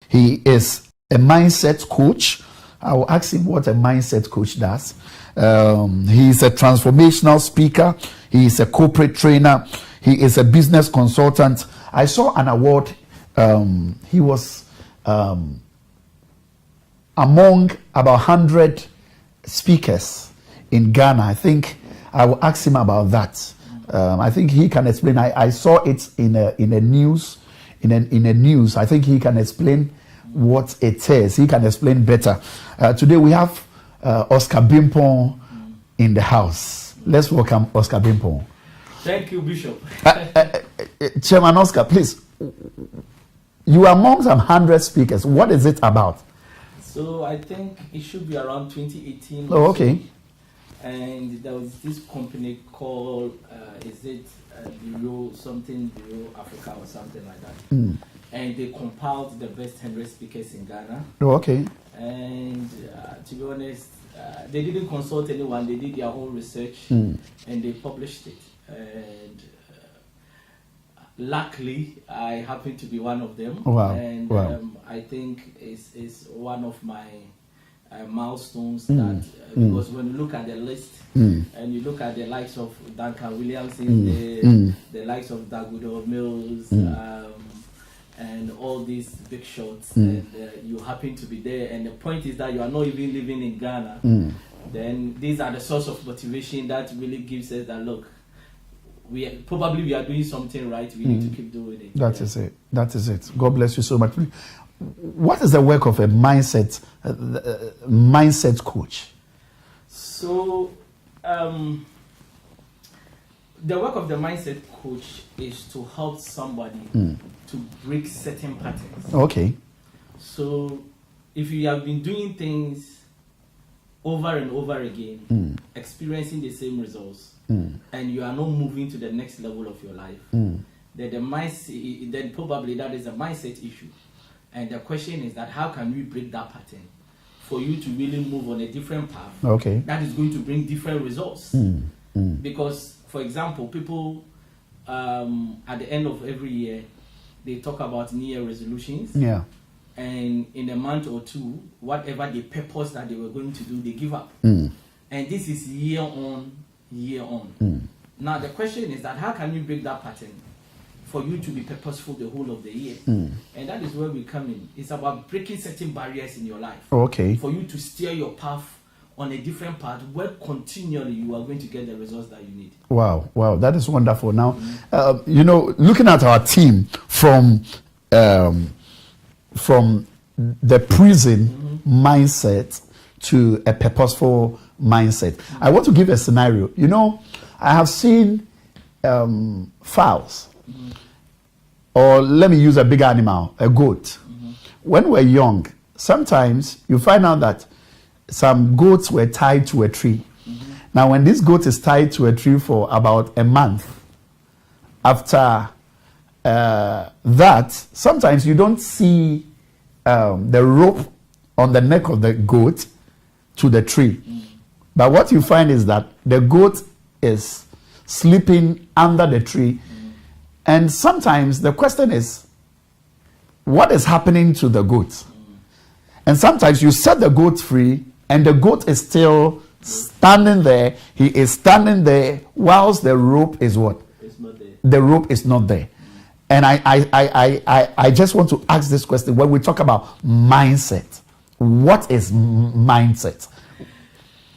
He is a mindset coach. I will ask him what a mindset coach does. He is a transformational speaker. He is a corporate trainer. He is a business consultant. I saw an award. He was among about 100 speakers in Ghana. I think I will ask him about that. I think he can explain. I saw it in a news. In a news, I think he can explain what it is. He can explain better. Today we have Oscar Bimpon in the house. Let's welcome Oscar Bimpon. Thank you, Bishop. Chairman Oscar, please. You are among some 100 speakers. What is it about? So I think it should be around 2018. Oh, okay. And there was this company called, Bureau Africa or something like that. And they compiled the best 100 speakers in Ghana. Oh, okay. And to be honest, they didn't consult anyone. They did their own research and they published it. And luckily, I happen to be one of them. Wow. And wow. I think it's one of my milestones that because when you look at the list and you look at the likes of Duncan Williamson, the likes of Dagudo Mills, and all these big shots, and you happen to be there, and the point is that you are not even living in Ghana, then these are the source of motivation that really gives us that look. We are doing something right. We need to keep doing it. That is it. That is it. God bless you so much. What is the work of a mindset coach? So, the work of the mindset coach is to help somebody to break certain patterns. Okay. So, if you have been doing things over and over again, experiencing the same results, and you are not moving to the next level of your life, then then probably that is a mindset issue. And the question is that how can we break that pattern for you to really move on a different path that is going to bring different results? Because, for example, people at the end of every year, they talk about New Year resolutions. Yeah. And in a month or two, whatever the purpose that they were going to do, they give up. And this is year on, year on. Now, the question is that how can we break that pattern for you to be purposeful the whole of the year? And that is where we come in. It's about breaking certain barriers in your life. Okay. For you to steer your path on a different path where continually you are going to get the results that you need. Wow, wow, that is wonderful. Now, looking at our team from the prison mindset to a purposeful mindset, I want to give a scenario. I have seen fowls, or let me use a big animal, a goat. When we're young, sometimes you find out that some goats were tied to a tree. Now, when this goat is tied to a tree for about a month, after that, sometimes you don't see the rope on the neck of the goat to the tree. But what you find is that the goat is sleeping under the tree. And sometimes the question is, what is happening to the goat? And sometimes you set the goat free and the goat is still standing there. He is standing there whilst the rope is what? It's not there. The rope is not there. And I just want to ask this question. When we talk about mindset, what is mindset?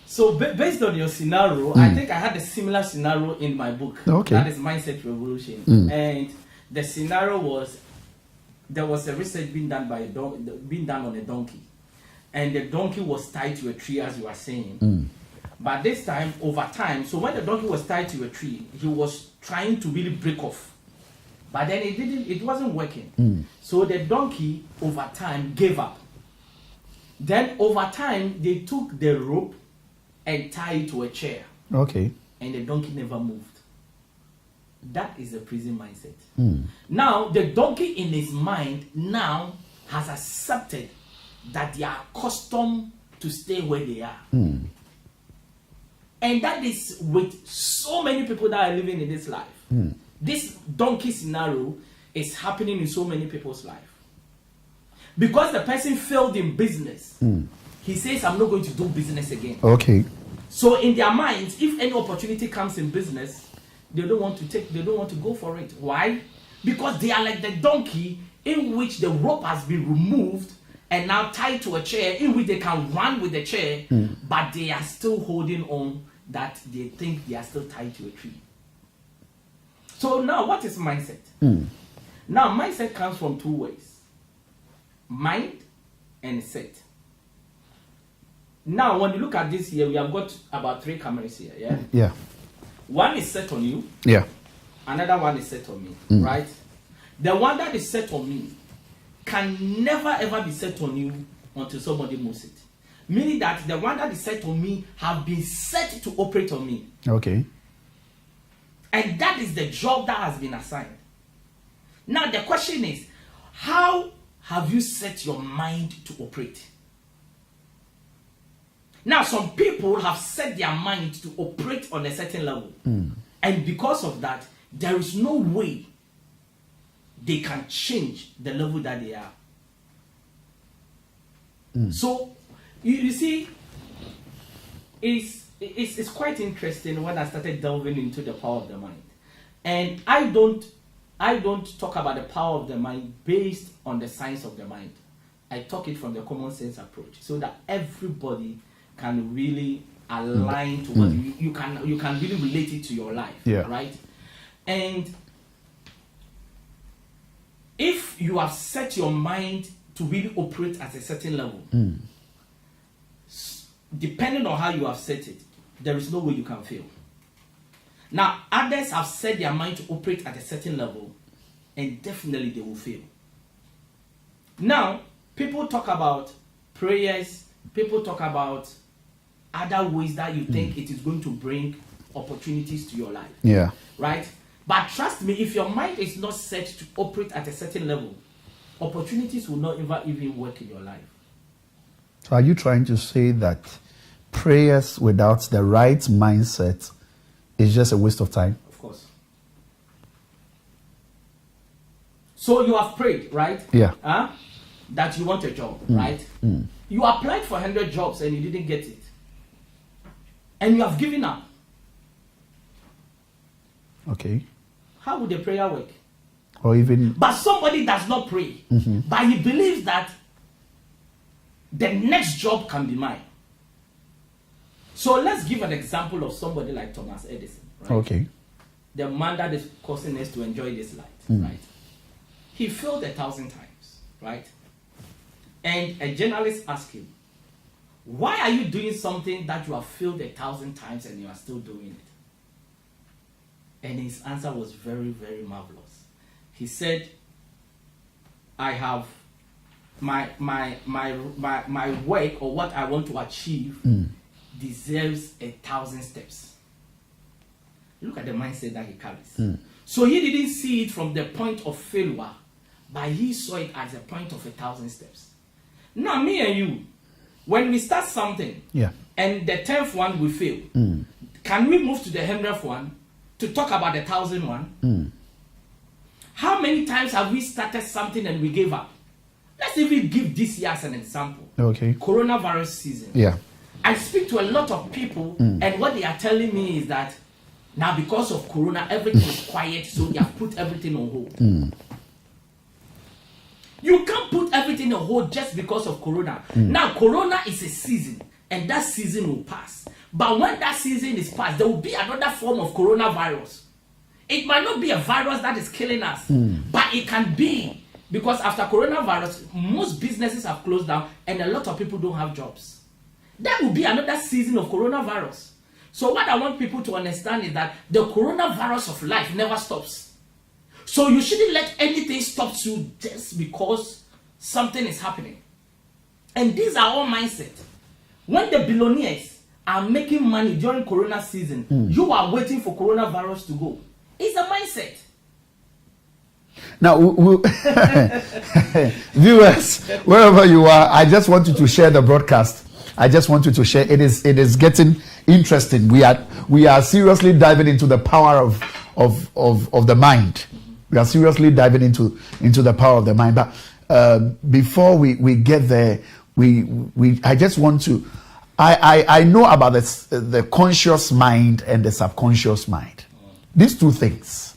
So based on your scenario, I think I had a similar scenario in my book. Okay. That is Mindset Revolution. And the scenario was, there was a research being done on a donkey. And the donkey was tied to a tree, as you were saying. But this time, over time, so when the donkey was tied to a tree, he was trying to really break off. But then it wasn't working. So the donkey, over time, gave up. Then over time, they took the rope and tied it to a chair. Okay. And the donkey never moved. That is a prison mindset. Now, the donkey in his mind now has accepted that they are accustomed to stay where they are. And that is with so many people that are living in this life. This donkey scenario is happening in so many people's life. Because the person failed in business, he says, I'm not going to do business again. Okay. So in their minds, if any opportunity comes in business, they don't want to go for it. Why? Because they are like the donkey in which the rope has been removed and now tied to a chair in which they can run with the chair, but they are still holding on, that they think they are still tied to a tree. So now what is mindset? Now mindset comes from two ways: mind and set. Now when you look at this here, we have got about 3 cameras here. Yeah. One is set on you. Yeah. Another one is set on me. Right? The one that is set on me can never ever be set on you until somebody moves it. Meaning that the one that is set on me have been set to operate on me. Okay. And that is the job that has been assigned. Now the question is, how have you set your mind to operate? Now some people have set their mind to operate on a certain level. And because of that, there is no way they can change the level that they are. So you see, it's quite interesting when I started delving into the power of the mind. And I don't talk about the power of the mind based on the science of the mind. I talk it from the common sense approach, so that everybody can really align to what you can really relate it to your life. Right? And if you have set your mind to really operate at a certain level, depending on how you have set it, there is no way you can fail. Now, others have set their mind to operate at a certain level, and definitely they will fail. Now, people talk about prayers, people talk about other ways that you think it is going to bring opportunities to your life. Yeah. Right? But trust me, if your mind is not set to operate at a certain level, opportunities will not even work in your life. So are you trying to say that prayers without the right mindset is just a waste of time? Of course. So you have prayed, right? Yeah. That you want a job, right? You applied for 100 jobs and you didn't get it. And you have given up. Okay. How would the prayer work? Or even... But somebody does not pray. But he believes that the next job can be mine. So let's give an example of somebody like Thomas Edison. Right? Okay. The man that is causing us to enjoy this light. Right? He failed 1,000 times. Right? And a journalist asked him, why are you doing something that you have failed 1,000 times and you are still doing it? And his answer was very, very marvelous. He said, I have my work, or what I want to achieve deserves 1,000 steps. Look at the mindset that he carries. So he didn't see it from the point of failure, but he saw it as a point of 1,000 steps. Now me and you, when we start something, and the 10th one we fail, can we move to the 100th one to talk about the 1,000th one? How many times have we started something and we gave up? Let's even give this year as an example. Okay. Coronavirus season. Yeah. I speak to a lot of people, and what they are telling me is that now because of Corona, everything is quiet, so they have put everything on hold. You can't put everything on hold just because of Corona. Now, Corona is a season, and that season will pass. But when that season is past, there will be another form of coronavirus. It might not be a virus that is killing us, but it can be, because after coronavirus, most businesses have closed down, and a lot of people don't have jobs. That will be another season of coronavirus. So what I want people to understand is that the coronavirus of life never stops. So you shouldn't let anything stop you just because something is happening. And these are all mindset. When the billionaires are making money during Corona season, you are waiting for coronavirus to go. It's a mindset. Now, viewers, wherever you are, I just want you to share the broadcast. I just want you to share. It is getting interesting. We are seriously diving into the power of the mind. We are seriously diving into the power of the mind. But before we get there, I just want to, I know about the conscious mind and the subconscious mind. These two things.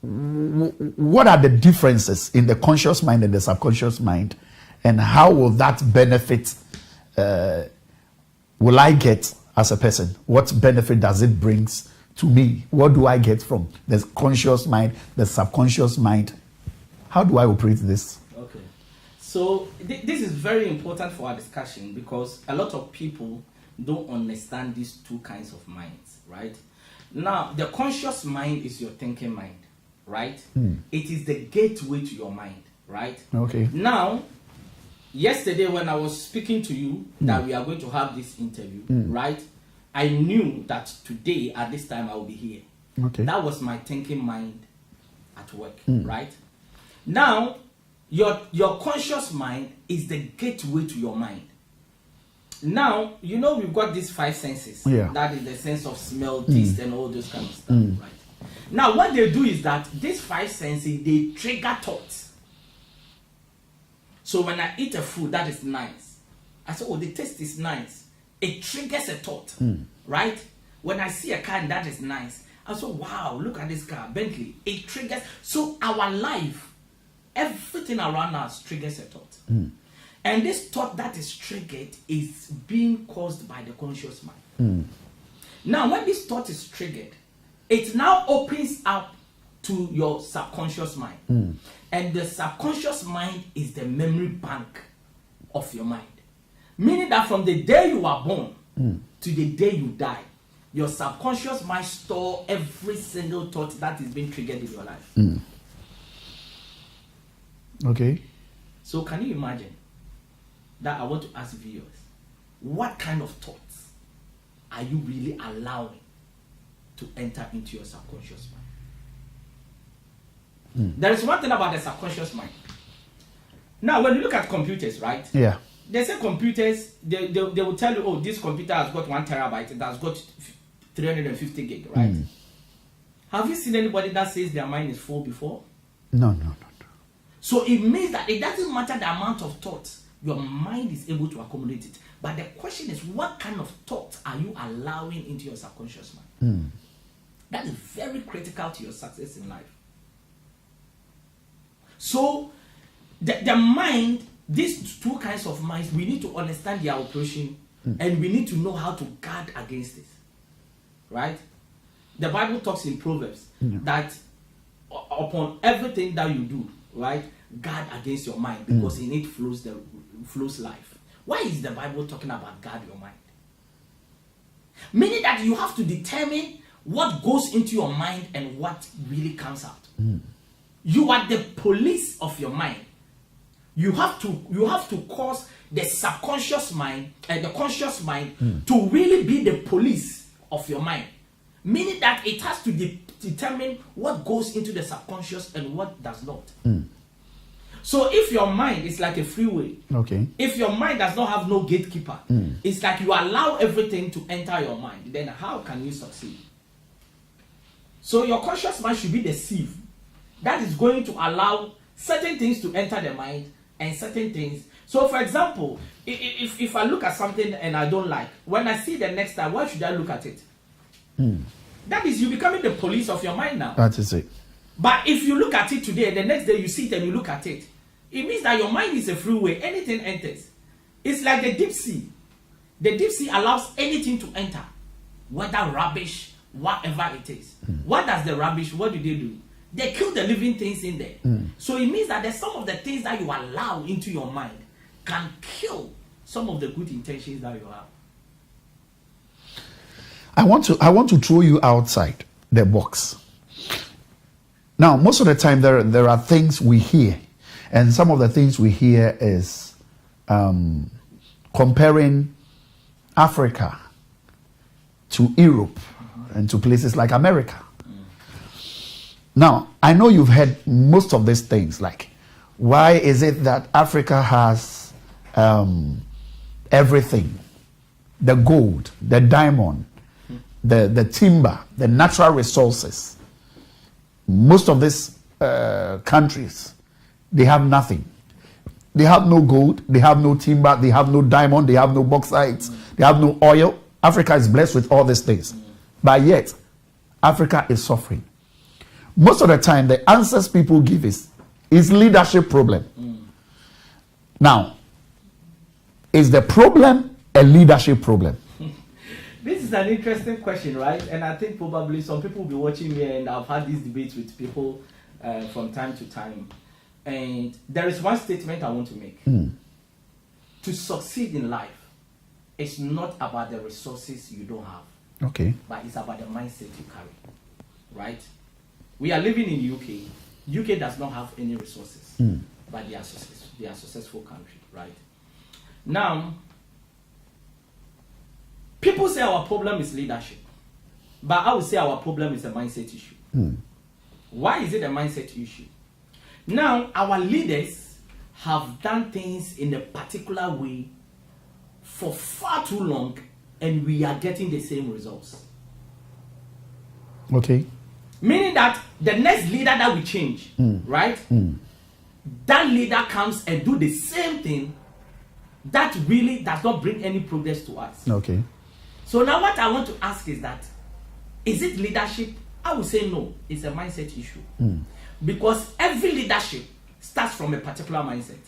What are the differences in the conscious mind and the subconscious mind, and how will that benefit? Will I get as a person? What benefit does it bring to me? What do I get from the conscious mind, the subconscious mind? How do I operate this? Okay. So this is very important for our discussion, because a lot of people don't understand these two kinds of minds, right? Now, the conscious mind is your thinking mind, right? It is the gateway to your mind, right? Okay. Now, yesterday when I was speaking to you that we are going to have this interview, right? I knew that today at this time I will be here. Okay. That was my thinking mind at work, right? Now, your conscious mind is the gateway to your mind. Now, you know we've got these five senses. Yeah. That is the sense of smell, taste, and all those kind of stuff, right? Now, what they do is that these five senses, they trigger thoughts. So when I eat a food that is nice, I say, oh, the taste is nice. It triggers a thought, right? When I see a car and that is nice, I say, wow, look at this car, Bentley. It triggers. So our life, everything around us triggers a thought. And this thought that is triggered is being caused by the conscious mind. Now, when this thought is triggered, it now opens up to your subconscious mind. And the subconscious mind is the memory bank of your mind. Meaning that from the day you are born to the day you die, your subconscious mind store every single thought that is being triggered in your life. Okay. So can you imagine that? I want to ask viewers, what kind of thoughts are you really allowing to enter into your subconscious mind? There is one thing about the subconscious mind. Now, when you look at computers, right? Yeah. They say computers, they will tell you, oh, this computer has got 1 terabyte, it has got 350 gig, right? Have you seen anybody that says their mind is full before? No. So it means that it doesn't matter the amount of thoughts, your mind is able to accommodate it. But the question is, what kind of thoughts are you allowing into your subconscious mind? That is very critical to your success in life. So the mind, these two kinds of minds, we need to understand their operation, and we need to know how to guard against it. Right? The Bible talks in Proverbs that upon everything that you do, right, guard against your mind, because in it flows life. Why is the Bible talking about guard your mind? Meaning that you have to determine what goes into your mind and what really comes out. You are the police of your mind. You have to cause the subconscious mind and the conscious mind to really be the police of your mind. Meaning that it has to determine what goes into the subconscious and what does not. So if your mind is like a freeway, Okay. if your mind does not have no gatekeeper, it's like you allow everything to enter your mind, then how can you succeed? So your conscious mind should be the sieve that is going to allow certain things to enter the mind and certain things. So for example, if I look at something and I don't like, when I see the next time, why should I look at it? That is you becoming the police of your mind now. That is it. But if you look at it today, the next day you see it and you look at it, it means that your mind is a freeway. Anything enters. It's like the deep sea. The deep sea allows anything to enter, whether rubbish, whatever it is. What does the rubbish, what do? They kill the living things in there. So it means that there's some of the things that you allow into your mind can kill some of the good intentions that you have. I want to throw you outside the box. Now, most of the time there are things we hear, and some of the things we hear is comparing Africa to Europe and to places like America. Now, I know you've heard most of these things, like, why is it that Africa has everything? The gold, the diamond, the timber, the natural resources. Most of these countries, they have nothing. They have no gold, they have no timber, they have no diamond, they have no bauxite, they have no oil. Africa is blessed with all these things. But yet, Africa is suffering. Most of the time, the answers people give is leadership problem. Now, is the problem a leadership problem? This is an interesting question, right? And I think probably some people will be watching me, and I've had these debates with people from time to time. And there is one statement I want to make. To succeed in life, it's not about the resources you don't have. Okay. But it's about the mindset you carry. Right? We are living in the UK. UK does not have any resources. But they are a successful country. Right? Now, people say our problem is leadership. But I would say our problem is a mindset issue. Why is it a mindset issue? Now, our leaders have done things in a particular way for far too long, and we are getting the same results. Okay. Meaning that the next leader that we change, right? That leader comes and do the same thing that really does not bring any progress to us. Okay. So now what I want to ask is that, is it leadership? I would say no, it's a mindset issue. Because every leadership starts from a particular mindset.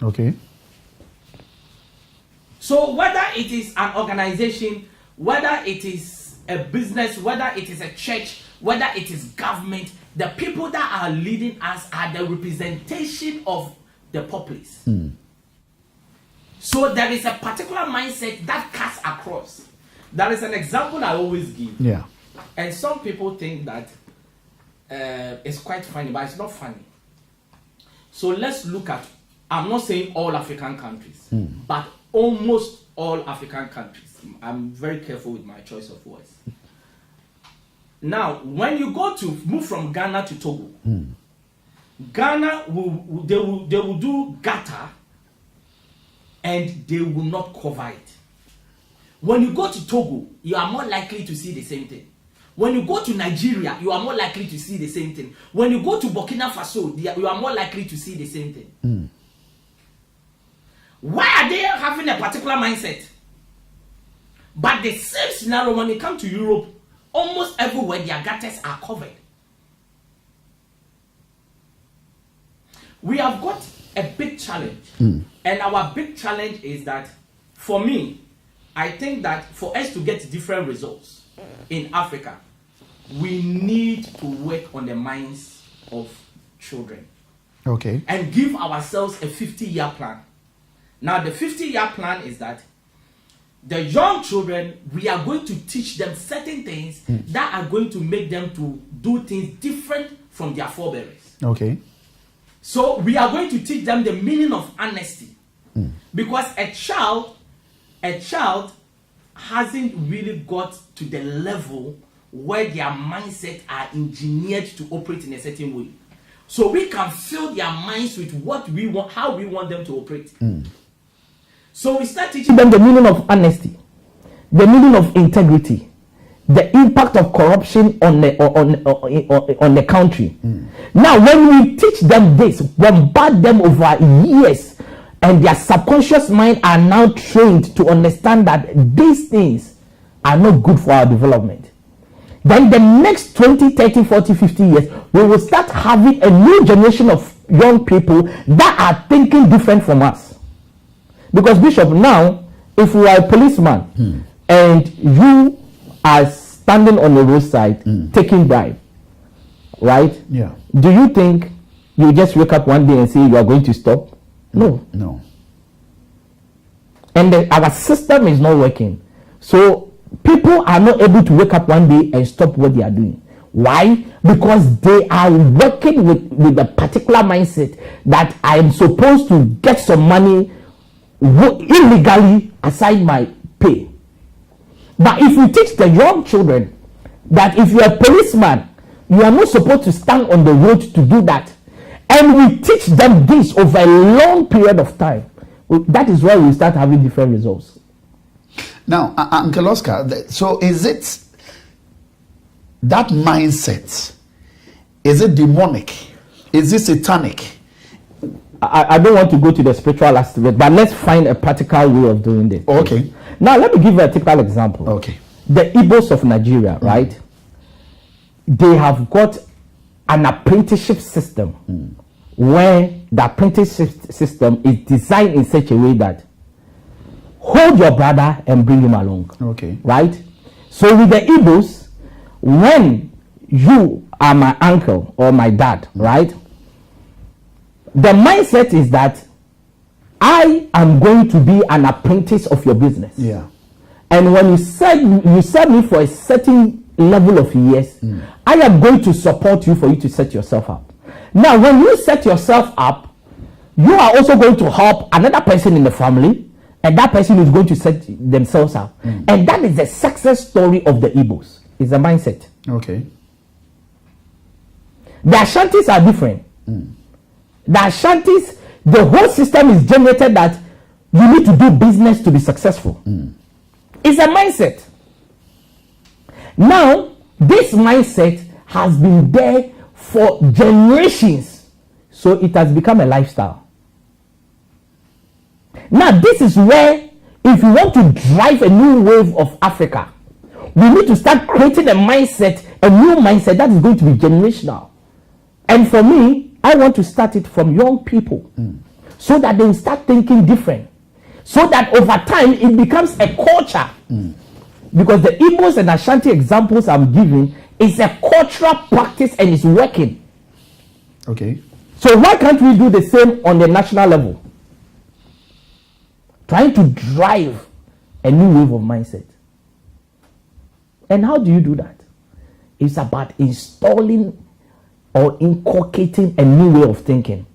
Okay. So whether it is an organization, whether it is a business, whether it is a church, whether it is government, the people that are leading us are the representation of the populace. So there is a particular mindset that cuts across. There is an example I always give. Yeah. And some people think that it's quite funny, but it's not funny. So let's look at, I'm not saying all African countries, but almost all African countries. I'm very careful with my choice of words. Now, when you go to move from Ghana to Togo, Ghana they will do gutter and they will not cover it. When you go to Togo, you are more likely to see the same thing. When you go to Nigeria, you are more likely to see the same thing. When you go to Burkina Faso, you are more likely to see the same thing. Why are they having a particular mindset? But the same scenario when you come to Europe, almost everywhere their gutters are covered. We have got a big challenge. And our big challenge is that, for me, I think that for us to get different results in Africa, we need to work on the minds of children. Okay. And give ourselves a 50-year plan. Now, the 50-year plan is that the young children, we are going to teach them certain things that are going to make them to do things different from their forebears. Okay. So we are going to teach them the meaning of honesty. Because a child hasn't really got to the level where their mindset are engineered to operate in a certain way. So we can fill their minds with what we want, how we want them to operate. So we start teaching them the meaning of honesty, the meaning of integrity, the impact of corruption on the country. Now, when we teach them this, bombard them over years, and their subconscious mind are now trained to understand that these things are not good for our development. Then the next 20, 30, 40, 50 years, we will start having a new generation of young people that are thinking different from us. Because, Bishop, now, if you are a policeman and you are standing on the roadside taking bribe, right? Yeah. Do you think you just wake up one day and say you are going to stop? No. No. And our system is not working. So people are not able to wake up one day and stop what they are doing. Why? Because they are working with a particular mindset that I am supposed to get some money illegally aside my pay. But if you teach the young children that if you are a policeman, you are not supposed to stand on the road to do that, and we teach them this over a long period of time, that is where we start having different results. Now, Uncle Oscar, so is it that mindset? Is it demonic? Is it satanic? I don't want to go to the spiritual aspect, but let's find a practical way of doing this. Okay. Now, let me give you a typical example. Okay. The Igbos of Nigeria, right? They have got an apprenticeship system where the apprenticeship system is designed in such a way that hold your brother and bring him along. Okay. Right? So with the Igbos, when you are my uncle or my dad, right? The mindset is that I am going to be an apprentice of your business. Yeah. And when you serve me for a certain level of years, I am going to support you for you to set yourself up. Now, when you set yourself up, you are also going to help another person in the family, and that person is going to set themselves up. And that is the success story of the Igbos. It's a mindset. Okay. The Ashantis are different. The Ashantis, the whole system is generated that you need to do business to be successful. It's a mindset. Now, this mindset has been there for generations, so it has become a lifestyle. Now, this is where, if you want to drive a new wave of Africa, we need to start creating a mindset, a new mindset that is going to be generational. And for me, I want to start it from young people so that they will start thinking different. So that over time, it becomes a culture. Because the Igbos and Ashanti examples I'm giving is a cultural practice and it's working. Okay. So why can't we do the same on the national level? Trying to drive a new wave of mindset. And how do you do that? It's about installing or inculcating a new way of thinking.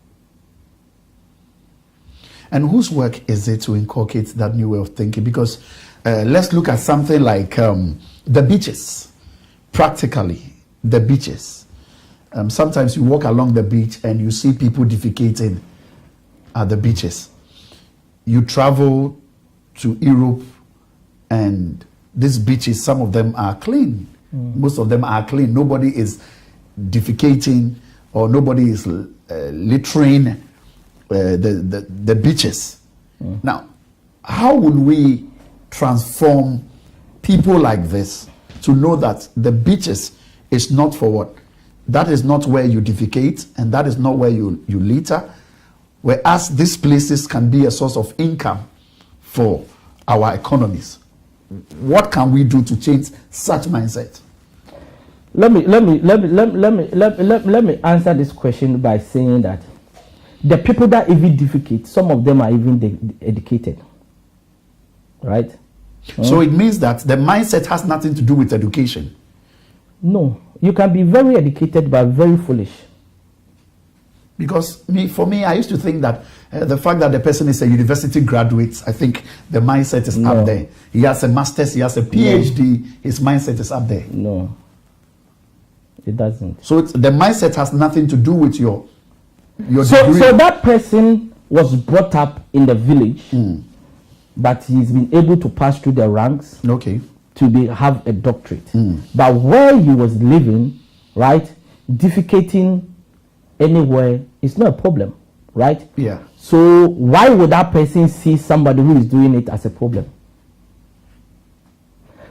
And whose work is it to inculcate that new way of thinking? Because let's look at something like the beaches. Practically, the beaches. Sometimes you walk along the beach and you see people defecating at the beaches. You travel to Europe and these beaches, some of them are clean. Most of them are clean. Nobody is defecating or nobody is littering the beaches. Now, how would we transform people like this to know that the beaches is not for what? That is not where you defecate, and that is not where you litter. Whereas these places can be a source of income for our economies. What can we do to change such mindset? Let me answer this question by saying that the people that even defecate, some of them are even educated, right? So it means that the mindset has nothing to do with education. No, you can be very educated but very foolish. Because for me, I used to think that the fact that the person is a university graduate, I think the mindset is up there. He has a master's, he has a PhD, his mindset is up there. No, it doesn't. So the mindset has nothing to do with your degree. So that person was brought up in the village, but he's been able to pass through the ranks to have a doctorate. But where he was living, right, defecating anywhere is not a problem, right? Yeah. So why would that person see somebody who is doing it as a problem?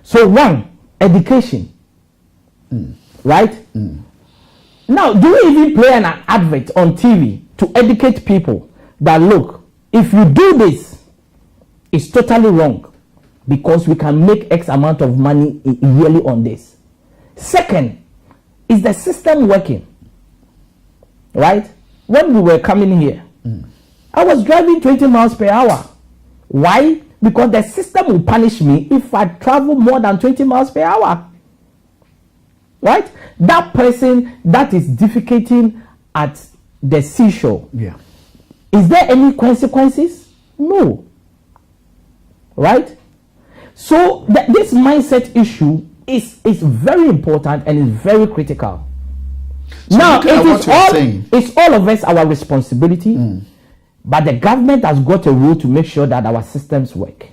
So one, education, right? Now, do we even play an advert on TV to educate people that, look, if you do this, it's totally wrong because we can make X amount of money yearly on this. Second, is the system working? Right? When we were coming here, I was driving 20 miles per hour. Why? Because the system will punish me if I travel more than 20 miles per hour. Right? That person that is defecating at the seashore, is there any consequences? No. Right? So this mindset issue is very important and is very critical. So now it's all of us our responsibility, but the government has got a role to make sure that our systems work.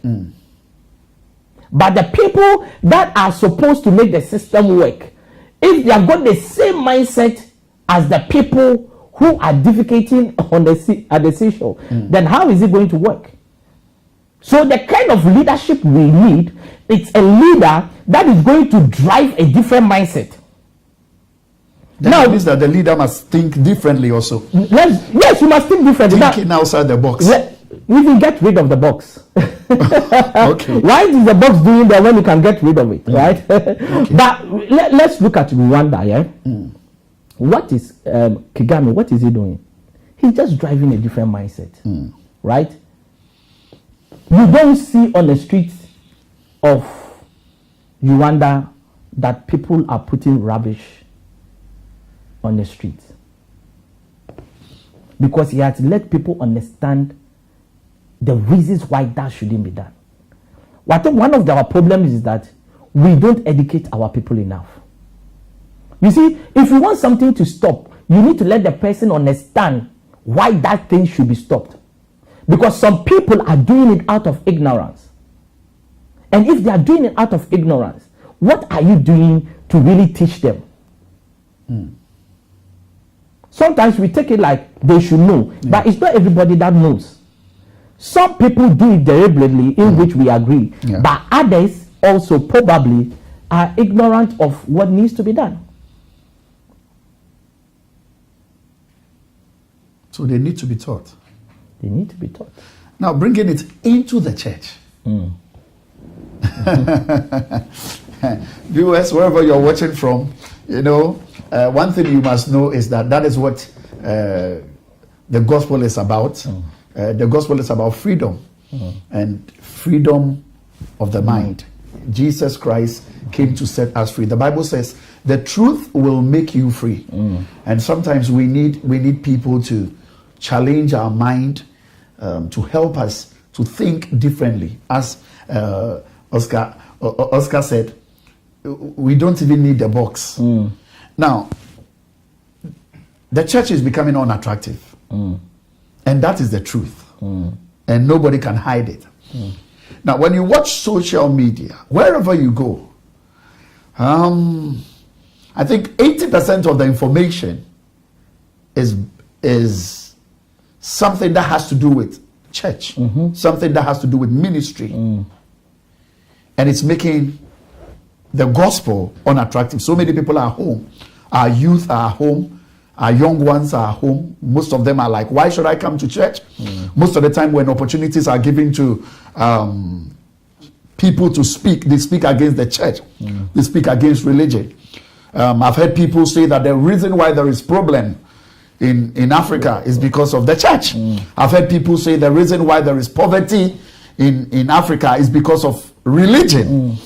But the people that are supposed to make the system work, if they have got the same mindset as the people who are defecating at the seashore, then how is it going to work? So the kind of leadership we need, it's a leader that is going to drive a different mindset. That means that the leader must think differently also. Yes, you must think differently. Thinking outside the box. We can get rid of the box. Okay. Why is the box doing that when you can get rid of it, right? Okay. But let's look at Rwanda, yeah? What is Kagame, what is he doing? He's just driving a different mindset, right? You don't see on the streets of Rwanda that people are putting rubbish on the streets, because he has let people understand the reasons why that shouldn't be done. I think one of our problems is that we don't educate our people enough. You see, if you want something to stop, you need to let the person understand why that thing should be stopped. Because some people are doing it out of ignorance. And if they are doing it out of ignorance, what are you doing to really teach them? Sometimes we take it like they should know, but it's not everybody that knows. Some people do it deliberately, in which we agree, but others also probably are ignorant of what needs to be done. So they need to be taught. They need to be taught. Now bringing it into the church. Viewers, wherever you're watching from, you know, one thing you must know is that is what the gospel is about. The gospel is about freedom and freedom of the mind. Jesus Christ came to set us free. The Bible says the truth will make you free. And sometimes we need people to challenge our mind, to help us to think differently. As Oscar said, we don't even need the box. Now, the church is becoming unattractive. And that is the truth. And nobody can hide it. Now, when you watch social media, wherever you go, I think 80% of the information is something that has to do with church, something that has to do with ministry. And it's making the gospel unattractive. So many people are home. Our youth are home. Our young ones are home. Most of them are like, why should I come to church? Most of the time when opportunities are given to people to speak, they speak against the church. They speak against religion. I've heard people say that the reason why there is problem in Africa is because of the church. I've heard people say the reason why there is poverty in Africa is because of religion.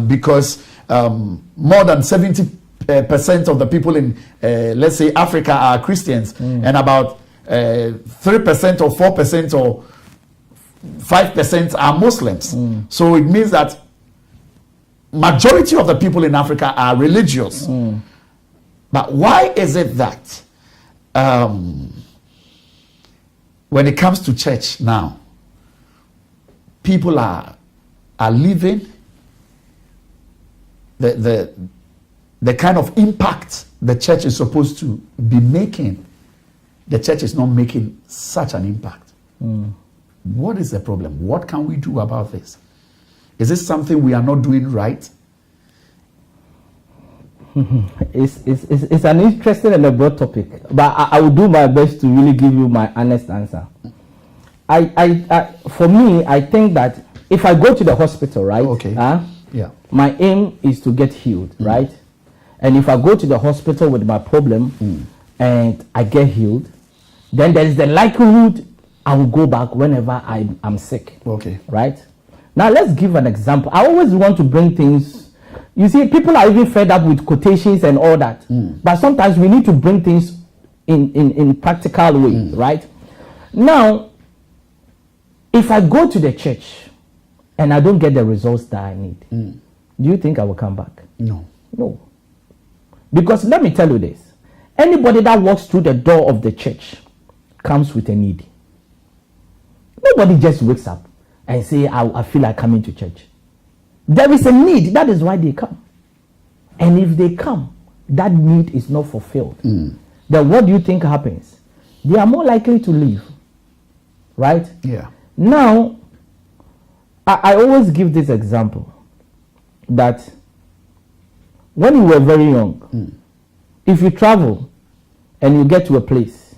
Because more than 70% of the people in, let's say, Africa are Christians, and about 3% or 4% or 5% are Muslims. So it means that majority of the people in Africa are religious. But why is it that when it comes to church now, people are living the kind of impact the church is supposed to be making? The church is not making such an impact. What is the problem? What can we do about this? Is this something we are not doing right? It's an interesting and a broad topic, but I will do my best to really give you my honest answer. For me, I think that if I go to the hospital, right? Okay. My aim is to get healed, right? And if I go to the hospital with my problem and I get healed, then there is the likelihood I will go back whenever I'm sick. Okay. Right? Now let's give an example. I always want to bring things. You see, people are even fed up with quotations and all that. But sometimes we need to bring things in practical way, right? Now, if I go to the church and I don't get the results that I need, do you think I will come back? No. No. Because let me tell you this. Anybody that walks through the door of the church comes with a need. Nobody just wakes up and say, I feel like coming to church. There is a need. That is why they come. And if they come, that need is not fulfilled, then what do you think happens? They are more likely to leave, right? Yeah. Now, I always give this example that when you were very young, if you travel and you get to a place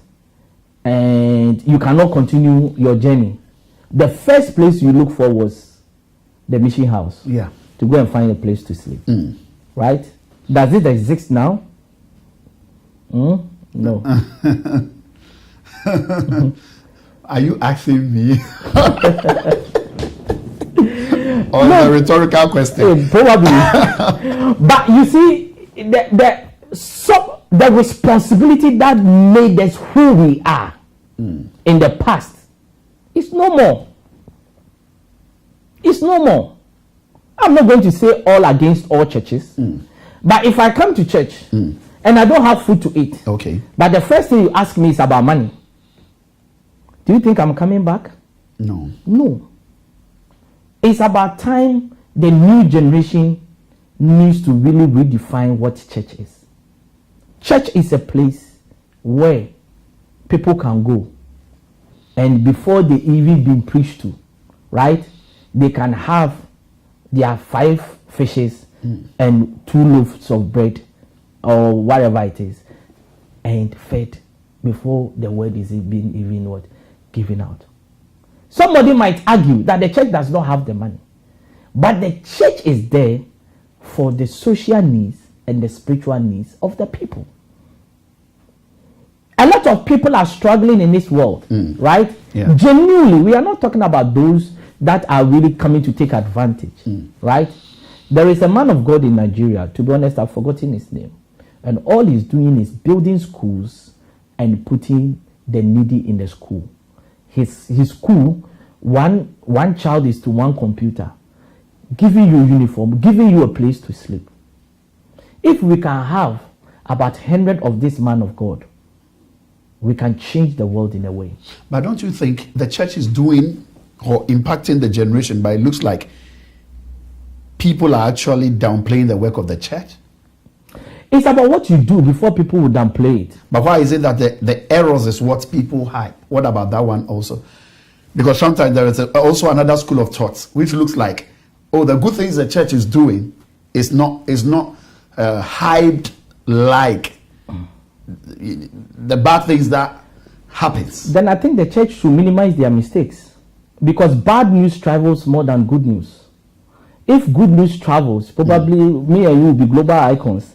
and you cannot continue your journey, the first place you look for was the mission house. Yeah. To go and find a place to sleep. Right? Does it exist now? No. Are you asking me? Or no, a rhetorical question? Probably. But you see, the responsibility that made us who we are in the past is no more. It's no more. I'm not going to say all against all churches, but if I come to church and I don't have food to eat, okay, but the first thing you ask me is about money, do you think I'm coming back? No. No. It's about time the new generation needs to really redefine what church is. Church is a place where people can go, and before they even been preached to, right, they can have their 5 fishes and 2 loaves of bread or whatever it is, and fed before the word is being even what given out. Somebody might argue that the church does not have the money, but the church is there for the social needs and the spiritual needs of the people. A lot of people are struggling in this world, right? Yeah. Genuinely, we are not talking about those that are really coming to take advantage, right? There is a man of God in Nigeria, to be honest, I've forgotten his name, and all he's doing is building schools and putting the needy in the school. His school, one child is to 1 computer, giving you uniform, giving you a place to sleep. If we can have about 100 of this man of God, we can change the world in a way. But don't you think the church is doing or impacting the generation, but it looks like people are actually downplaying the work of the church? It's about what you do before people will downplay it. But why is it that the errors is what people hide? What about that one also? Because sometimes there is also another school of thought which looks like, oh, the good things the church is doing is not hyped like the bad things that happens. Then I think the church should minimize their mistakes, because bad news travels more than good news. If good news travels, probably me and you will be global icons.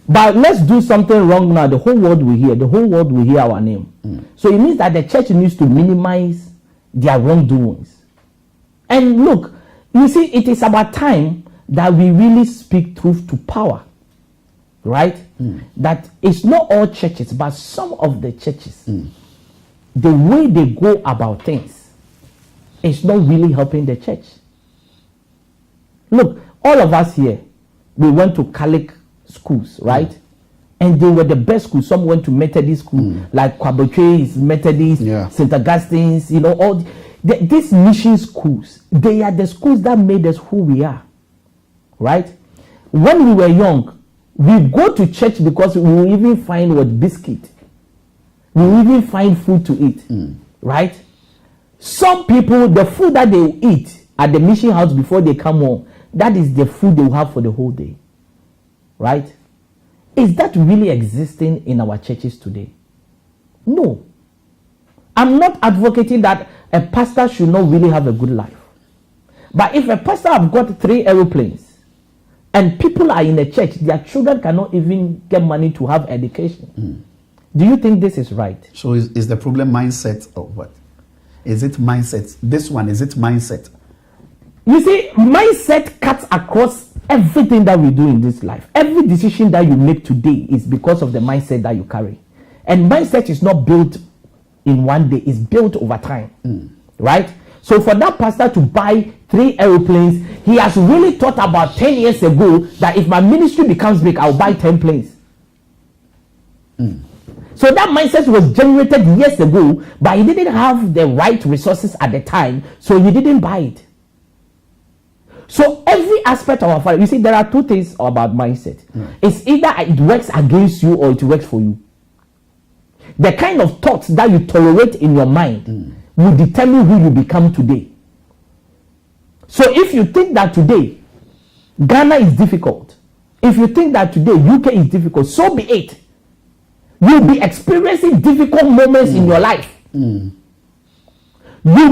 But let's do something wrong now. The whole world will hear. The whole world will hear our name. So it means that the church needs to minimize their wrongdoings. And look, you see, it is about time that we really speak truth to power. Right? That it's not all churches, but some of the churches, the way they go about things is not really helping the church. Look, all of us here, we went to Catholic schools, right? And they were the best schools. Some went to Methodist school, like Kwabotre is Methodist, St. Augustine's, all these mission schools. They are the schools that made us who we are, right? When we were young, we go to church because we will even find biscuit. We will even find food to eat, right? Some people, the food that they eat at the mission house before they come home, that is the food they will have for the whole day, right? Is that really existing in our churches today? No. I'm not advocating that a pastor should not really have a good life. But if a pastor have got 3 aeroplanes, and people are in a church, their children cannot even get money to have education. Do you think this is right? So is the problem mindset or what? Is it mindset? This one, is it mindset? You see, mindset cuts across everything that we do in this life. Every decision that you make today is because of the mindset that you carry. And mindset is not built in one day, it's built over time. Right? So for that pastor to buy 3 aeroplanes, he has really thought about 10 years ago that if my ministry becomes big, I'll buy 10 planes. So that mindset was generated years ago, but he didn't have the right resources at the time, so he didn't buy it. So every aspect of our life, you see, there are two things about mindset. It's either it works against you or it works for you. The kind of thoughts that you tolerate in your mind will determine who you become today. So if you think that today Ghana is difficult, if you think that today UK is difficult, so be it. You'll be experiencing difficult moments in your life. You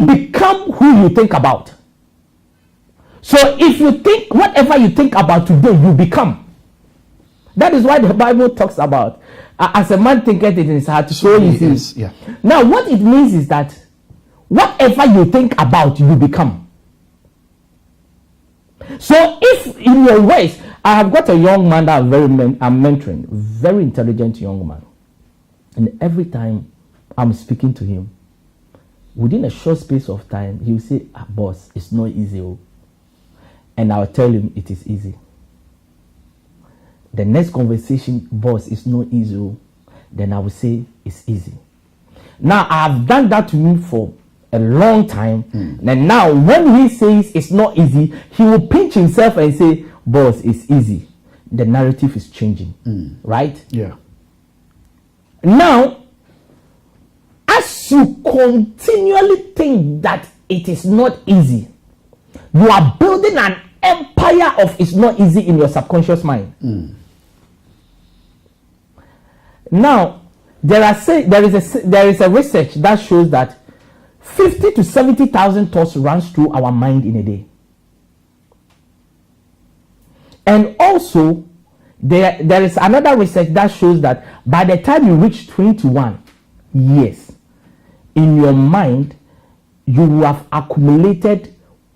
become who you think about. So if you think whatever you think about today, you become. That is why the Bible talks about as a man thinketh in his heart, so he is. Yeah. Now, what it means is that whatever you think about, you become. So if in your ways, I have got a young man that I'm mentoring, very intelligent young man. And every time I'm speaking to him, within a short space of time, he will say, boss, it's not easy. And I'll tell him it is easy. The next conversation, boss, it's not easy. Then I will say it's easy. Now, I've done that to him for a long time. And now when he says it's not easy, he will pinch himself and say, boss, it's easy. The narrative is changing. Right? Yeah. Now, as you continually think that it is not easy, you are building an empire of it's not easy in your subconscious mind. Now, there is a research that shows that 50 to 70,000 thoughts runs through our mind in a day. And also, there is another research that shows that by the time you reach 21 years, in your mind, you will have accumulated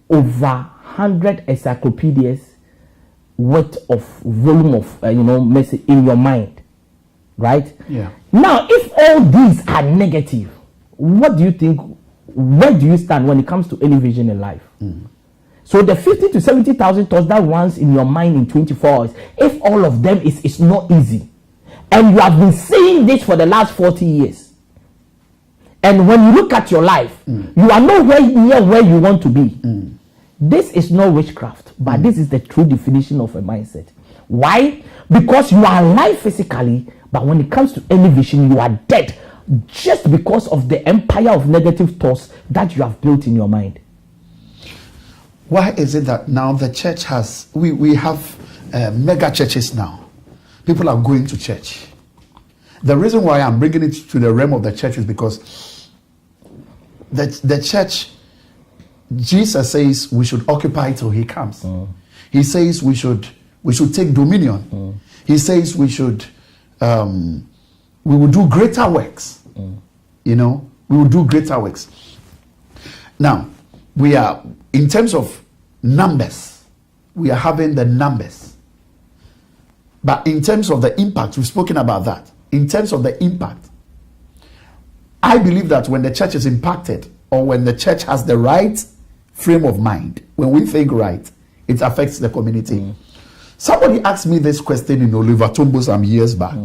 over 100 encyclopedias worth of volume of message in your mind, right? Yeah. Now, if all these are negative, what do you think? Where do you stand when it comes to any vision in life? So the 50 to 70,000 thoughts that runs in your mind in 24 hours, if all of them is not easy, and you have been saying this for the last 40 years, and when you look at your life, you are nowhere near where you want to be. This is not witchcraft, but this is the true definition of a mindset. Why? Because you are alive physically, but when it comes to any vision, you are dead, just because of the empire of negative thoughts that you have built in your mind. Why is it that now the church has, we have mega churches now? People are going to church. The reason why I'm bringing it to the realm of the church is because the church, Jesus says we should occupy till he comes. He says we should take dominion. He says we will do greater works. We will do greater works. Now, we are, in terms of numbers, we are having the numbers. But in terms of the impact, we've spoken about that. In terms of the impact, I believe that when the church is impacted, or when the church has the right frame of mind, when we think right, it affects the community. Somebody asked me this question in Oliver Tombo some years back.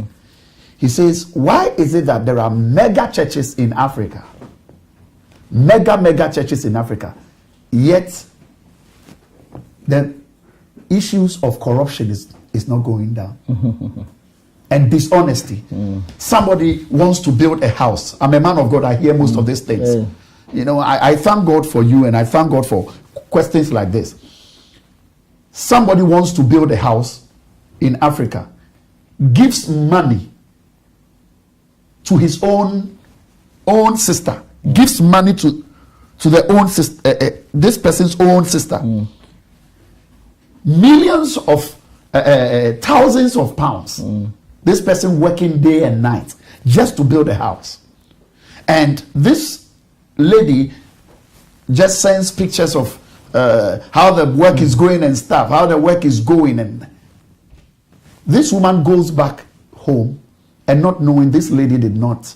He says, why is it that there are mega churches in Africa? Mega churches in Africa. Yet, the issues of corruption is not going down. And dishonesty. Somebody wants to build a house. I'm a man of God. I hear most of these things. I thank God for you, and I thank God for questions like this. Somebody wants to build a house in Africa, gives money to his own sister, gives money to the own sister, this person's own sister. Millions of thousands of pounds. This person working day and night just to build a house. And this lady just sends pictures of how the work is going and stuff, how the work is going. And this woman goes back home and not knowing this lady did not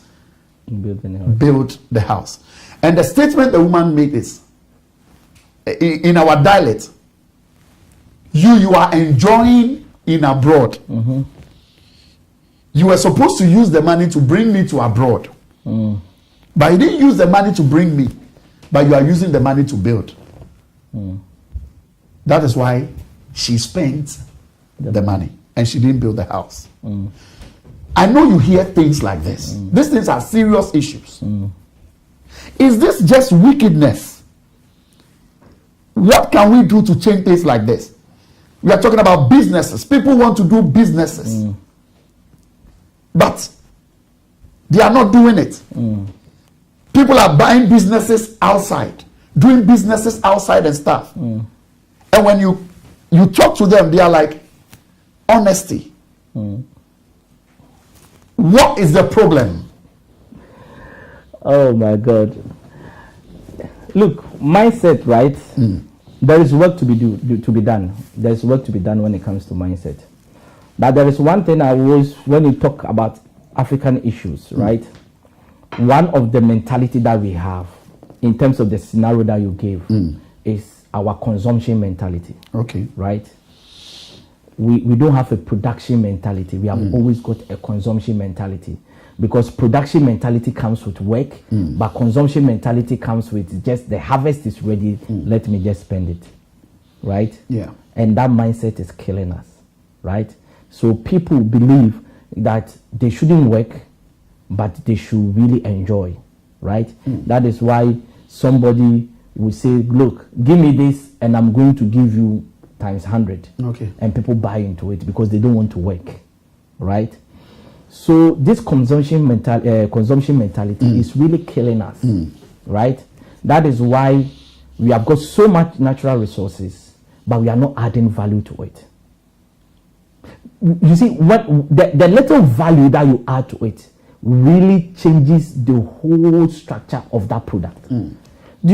build the house. And the statement the woman made is, in our dialect, you are enjoying in abroad. You were supposed to use the money to bring me to abroad. But you didn't use the money to bring me, but you are using the money to build. That is why she spent the money and she didn't build the house. I know you hear things like this. These things are serious issues. Is this just wickedness? What can we do to change things like this? We are talking about businesses. People want to do businesses. But they are not doing it. People are buying businesses outside, doing businesses outside and stuff. And when you talk to them, they are like, honesty. What is the problem? Oh my God. Look, mindset, right? There is work to be done. There is work to be done when it comes to mindset. But there is one thing I always, when you talk about African issues, right? One of the mentality that we have in terms of the scenario that you gave is our consumption mentality. Okay. Right? We don't have a production mentality. We have always got a consumption mentality. Because production mentality comes with work, but consumption mentality comes with just the harvest is ready, let me just spend it. Right? Yeah. And that mindset is killing us. Right? So people believe that they shouldn't work, but they should really enjoy. Right? That is why somebody will say, look, give me this and I'm going to give you times 100. Okay. And people buy into it because they don't want to work. Right? So this consumption mentality is really killing us, right? That is why we have got so much natural resources, but we are not adding value to it. You see, what the little value that you add to it really changes the whole structure of that product. Do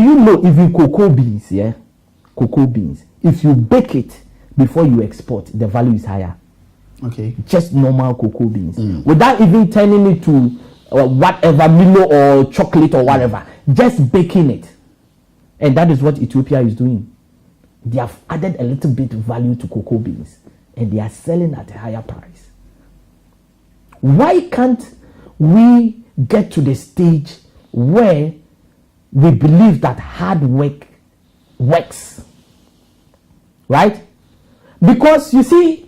you know if you cocoa beans, if you bake it before you export, the value is higher? Okay. Just normal cocoa beans without even turning it to whatever Milo or chocolate or whatever, just baking it. And that is what Ethiopia is doing. They have added a little bit of value to cocoa beans and they are selling at a higher price. Why can't we get to the stage where we believe that hard work works? Right? Because you see,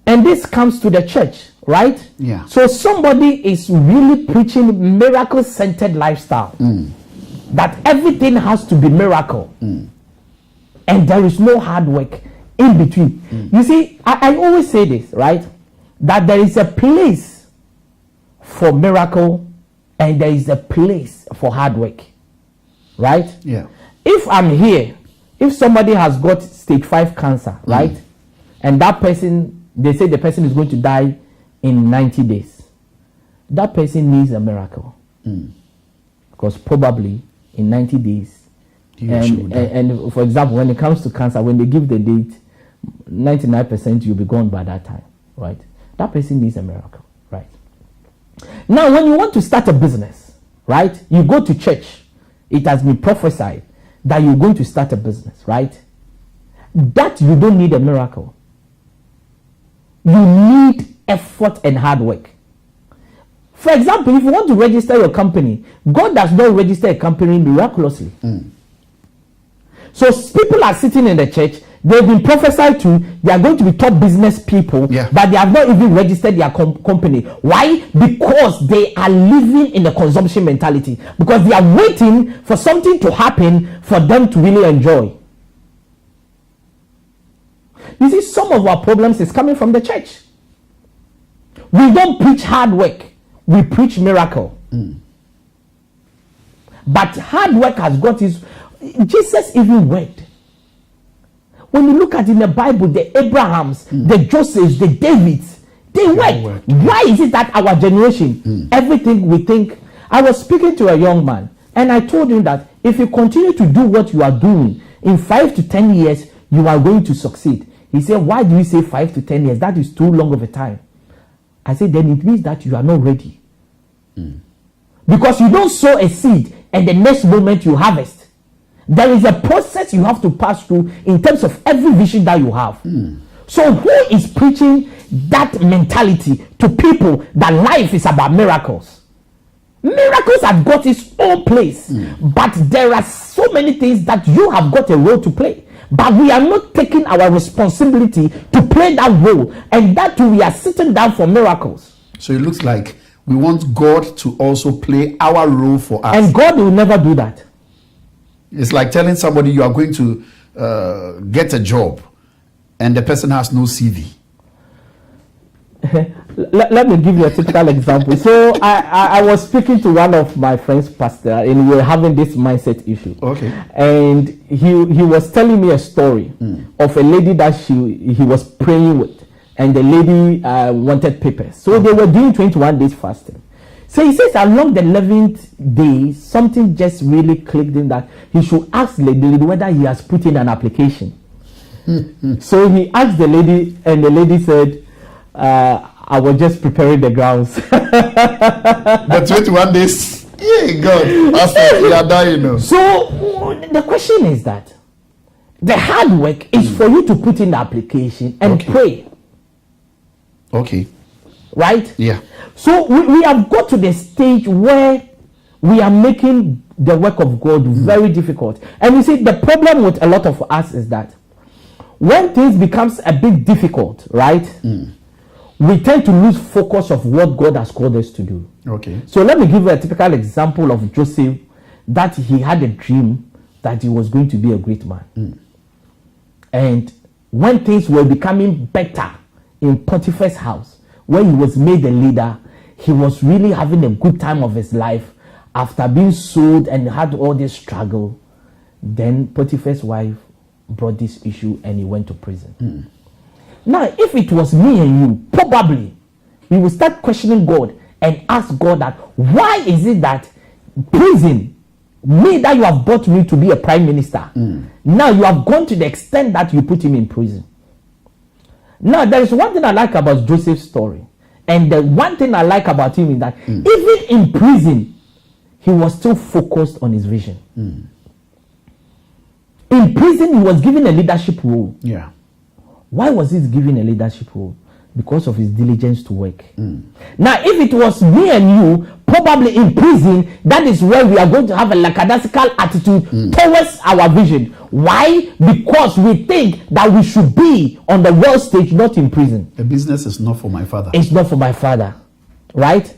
and this comes to the church, right? Yeah. So somebody is really preaching miracle-centered lifestyle. That everything has to be miracle. And there is no hard work in between. You see, I always say this, right? That there is a place for miracle and there is a place for hard work. Right? Yeah. If I'm here, if somebody has got stage 5 cancer, right? And that person, they say the person is going to die in 90 days. That person needs a miracle. Because probably in 90 days, and for example, when it comes to cancer, when they give the date, 99% you'll be gone by that time, right? That person needs a miracle, right? Now, when you want to start a business, right? You go to church, it has been prophesied that you're going to start a business, right? That you don't need a miracle. You need effort and hard work. For example, if you want to register your company, God does not register a company miraculously. So people are sitting in the church, they've been prophesied to, they are going to be top business people, but they have not even registered their company. Why? Because they are living in the consumption mentality. Because they are waiting for something to happen for them to really enjoy. You see, some of our problems is coming from the church. We don't preach hard work. We preach miracle. But hard work has got his... Jesus even worked. When you look at in the Bible, the Abrahams, the Josephs, the Davids, they worked. Why is it that our generation, everything we think... I was speaking to a young man, and I told him that if you continue to do what you are doing, in 5 to 10 years, you are going to succeed. He said, why do you say 5 to 10 years? That is too long of a time. I said, then it means that you are not ready. Because you don't sow a seed and the next moment you harvest. There is a process you have to pass through in terms of every vision that you have. So who is preaching that mentality to people that life is about miracles? Miracles have got its own place, but there are so many things that you have got a role to play. But we are not taking our responsibility to play that role, and that too, we are sitting down for miracles. So it looks like we want God to also play our role for us. And God will never do that. It's like telling somebody you are going to get a job and the person has no CV. Let me give you a typical example. So I was speaking to one of my friends, pastor, and we were having this mindset issue. Okay. And he was telling me a story of a lady that he was praying with, and the lady wanted papers. So they were doing 21 days fasting. So he says along the 11th day, something just really clicked in that he should ask the lady whether he has put in an application. So he asked the lady, and the lady said, I was just preparing the grounds. But 21 days, yeah, God, Pastor, you are dying. So the question is that the hard work is for you to put in the application and pray. Okay. Right? Yeah. So we have got to the stage where we are making the work of God very difficult. And you see, the problem with a lot of us is that when things becomes a bit difficult, right? We tend to lose focus of what God has called us to do. Okay. So let me give you a typical example of Joseph, that he had a dream that he was going to be a great man. And when things were becoming better in Potiphar's house, when he was made a leader, he was really having a good time of his life after being sold and had all this struggle. Then Potiphar's wife brought this issue and he went to prison. Now, if it was me and you, probably we will start questioning God and ask God that, why is it that prison, me that you have brought me to be a prime minister, now you have gone to the extent that you put him in prison. Now, there is one thing I like about Joseph's story, and the one thing I like about him is that even in prison, he was still focused on his vision. In prison, he was given a leadership role. Yeah. Why was he given a leadership role? Because of his diligence to work. Now, if it was me and you, probably in prison, that is where we are going to have a lackadaisical attitude towards our vision. Why? Because we think that we should be on the world stage, not in prison. The business is not for my father. It's not for my father. Right?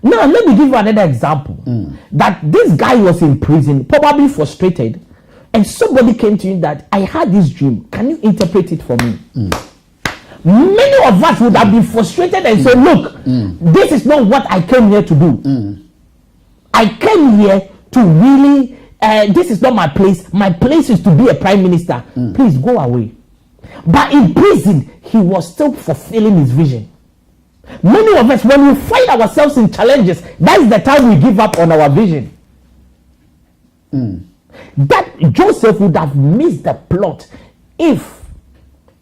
Now, let me give you another example. That this guy was in prison, probably frustrated, and somebody came to him that, I had this dream. Can you interpret it for me? Many of us would have been frustrated and said, look, this is not what I came here to do. I came here to really, this is not my place. My place is to be a prime minister. Please go away. But in prison, he was still fulfilling his vision. Many of us, when we find ourselves in challenges, that's the time we give up on our vision. That Joseph would have missed the plot if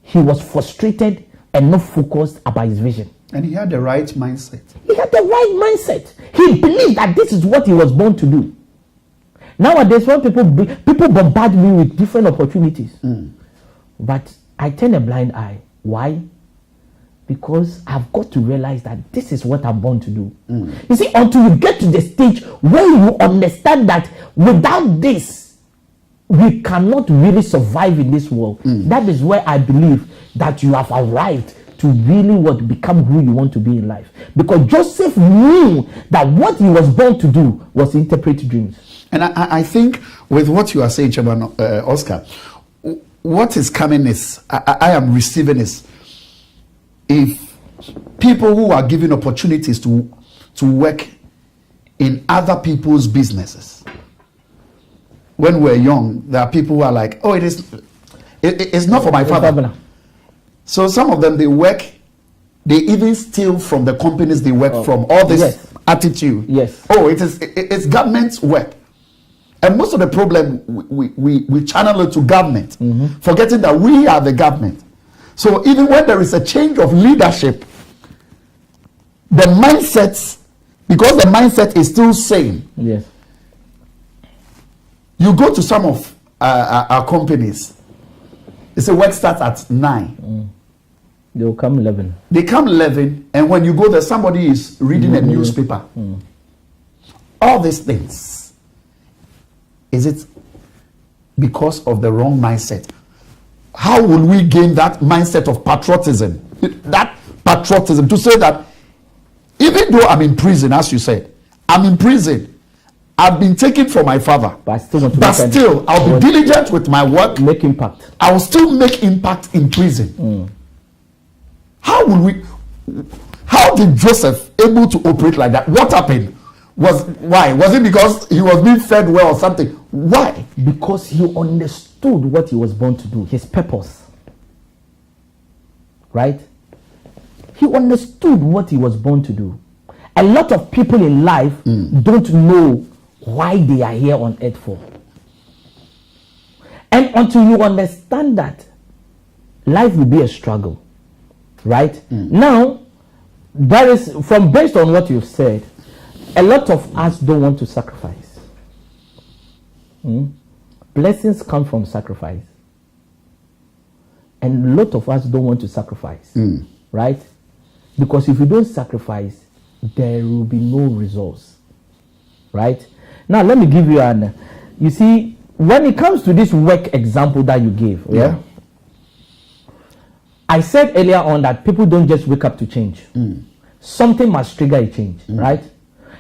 he was frustrated and not focused about his vision. And he had the right mindset. He had the right mindset. He believed that this is what he was born to do. Nowadays, when people bombard me with different opportunities, but I turn a blind eye. Why? Because I've got to realize that this is what I'm born to do. You see, until you get to the stage where you understand that without this, we cannot really survive in this world. That is where I believe that you have arrived to really become who you want to be in life. Because Joseph knew that what he was born to do was interpret dreams. And I think with what you are saying, Chairman Oscar, what is coming is, I am receiving is, if people who are given opportunities to work in other people's businesses, when we're young, there are people who are like, oh, it's not for my father. So some of them, they even steal from the companies they work from. All this attitude. Yes. Oh, it's government's work. And most of the problem, we channel it to government, forgetting that we are the government. So even when there is a change of leadership, the mindsets, because the mindset is still same. Yes. You go to some of our companies, they say work starts at 9. They'll come 11. They come 11, and when you go there, somebody is reading a newspaper. all these things, is it because of the wrong mindset? How will we gain that mindset of patriotism? That patriotism to say that even though I'm in prison, as you said, I'm in prison, I've been taken from my father, but still I'll be diligent with my work, make impact. I will still make impact in prison. How did Joseph able to operate like that? What happened? Why? Was it because he was being fed well or something? Why? Because he understood what he was born to do, his purpose. Right? He understood what he was born to do. A lot of people in life don't know why they are here on earth for. And until you understand that, life will be a struggle. Right? Now, there is, based on what you've said, a lot of us don't want to sacrifice. Blessings come from sacrifice. And a lot of us don't want to sacrifice. Right? Because if you don't sacrifice, there will be no results. Right? Now, let me give you you see, when it comes to this work example that you gave, I said earlier on that people don't just wake up to change. Something must trigger a change, right?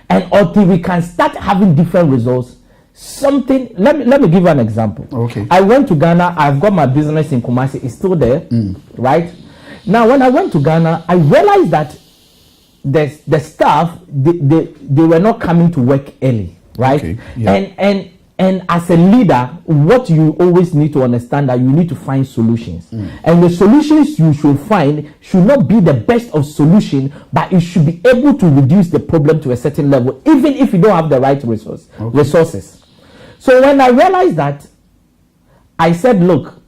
And until we can start having different results, something. Let me give you an example. Okay. I went to Ghana. I've got my business in Kumasi. It's still there, right? Now, when I went to Ghana, I realized that the staff they were not coming to work early, right? Okay. Yeah. And as a leader, what you always need to understand that you need to find solutions. And the solutions you should find should not be the best of solution, but you should be able to reduce the problem to a certain level, even if you don't have the right resources. So when I realized that, I said, look,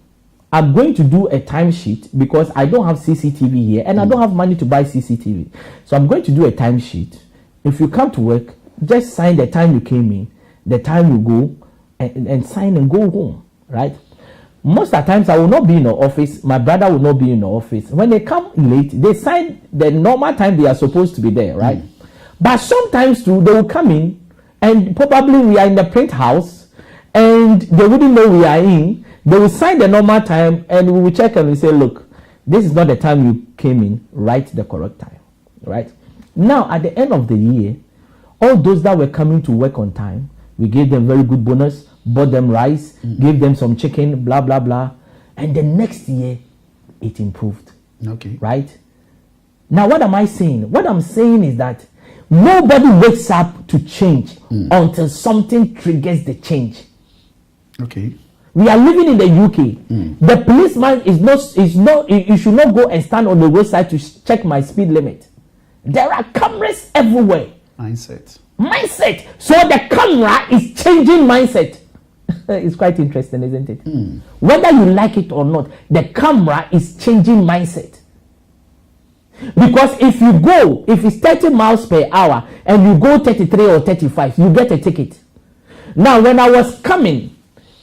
I'm going to do a timesheet because I don't have CCTV here and I don't have money to buy CCTV. So I'm going to do a timesheet. If you come to work, just sign the time you came in, the time you go, and sign and go home, right? Most of the times I will not be in the office. My brother will not be in the office. When they come late, they sign the normal time they are supposed to be there, right? But sometimes too, they will come in and probably we are in the print house and they wouldn't know we are in. They will sign the normal time and we will check and we say, look, this is not the time you came in, write the correct time, right? Now, at the end of the year, all those that were coming to work on time, we gave them very good bonus, bought them rice, gave them some chicken, blah, blah, blah. And the next year, it improved. Okay. Right? Now, what am I saying? What I'm saying is that nobody wakes up to change until something triggers the change. Okay. We are living in the UK. The policeman you should not go and stand on the roadside to check my speed limit. There are cameras everywhere. Mindset. So the camera is changing mindset. It's quite interesting, isn't it? Whether you like it or not, the camera is changing mindset. Because if it's 30 miles per hour and you go 33 or 35, you get a ticket. Now, when I was coming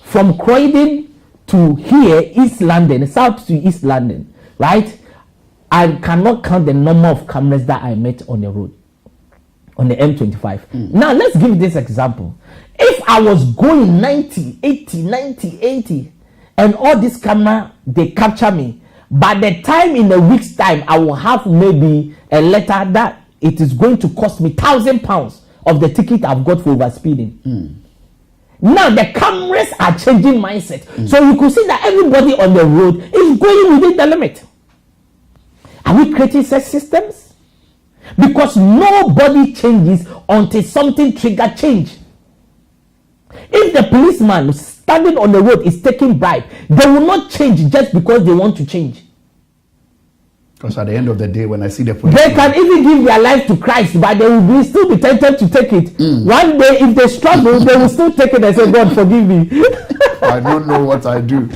from Croydon to here, East London, south to East London, right? I cannot count the number of cameras that I met on the road, on the M25. Now, let's give this example. If I was going 90, 80, and all this camera, they capture me, by the time in a week's time, I will have maybe a letter that it is going to cost me £1,000 of the ticket I've got for overspeeding. Now the cameras are changing mindset. So you could see that everybody on the road is going within the limit. Are we creating such systems? Because nobody changes until something triggers change. If the policeman standing on the road is taking bribe, they will not change just because they want to change. Because at the end of the day, when I see the police, they can even give their life to Christ, but they will still be tempted to take it. One day, if they struggle, they will still take it and say, God, forgive me. I don't know what I do.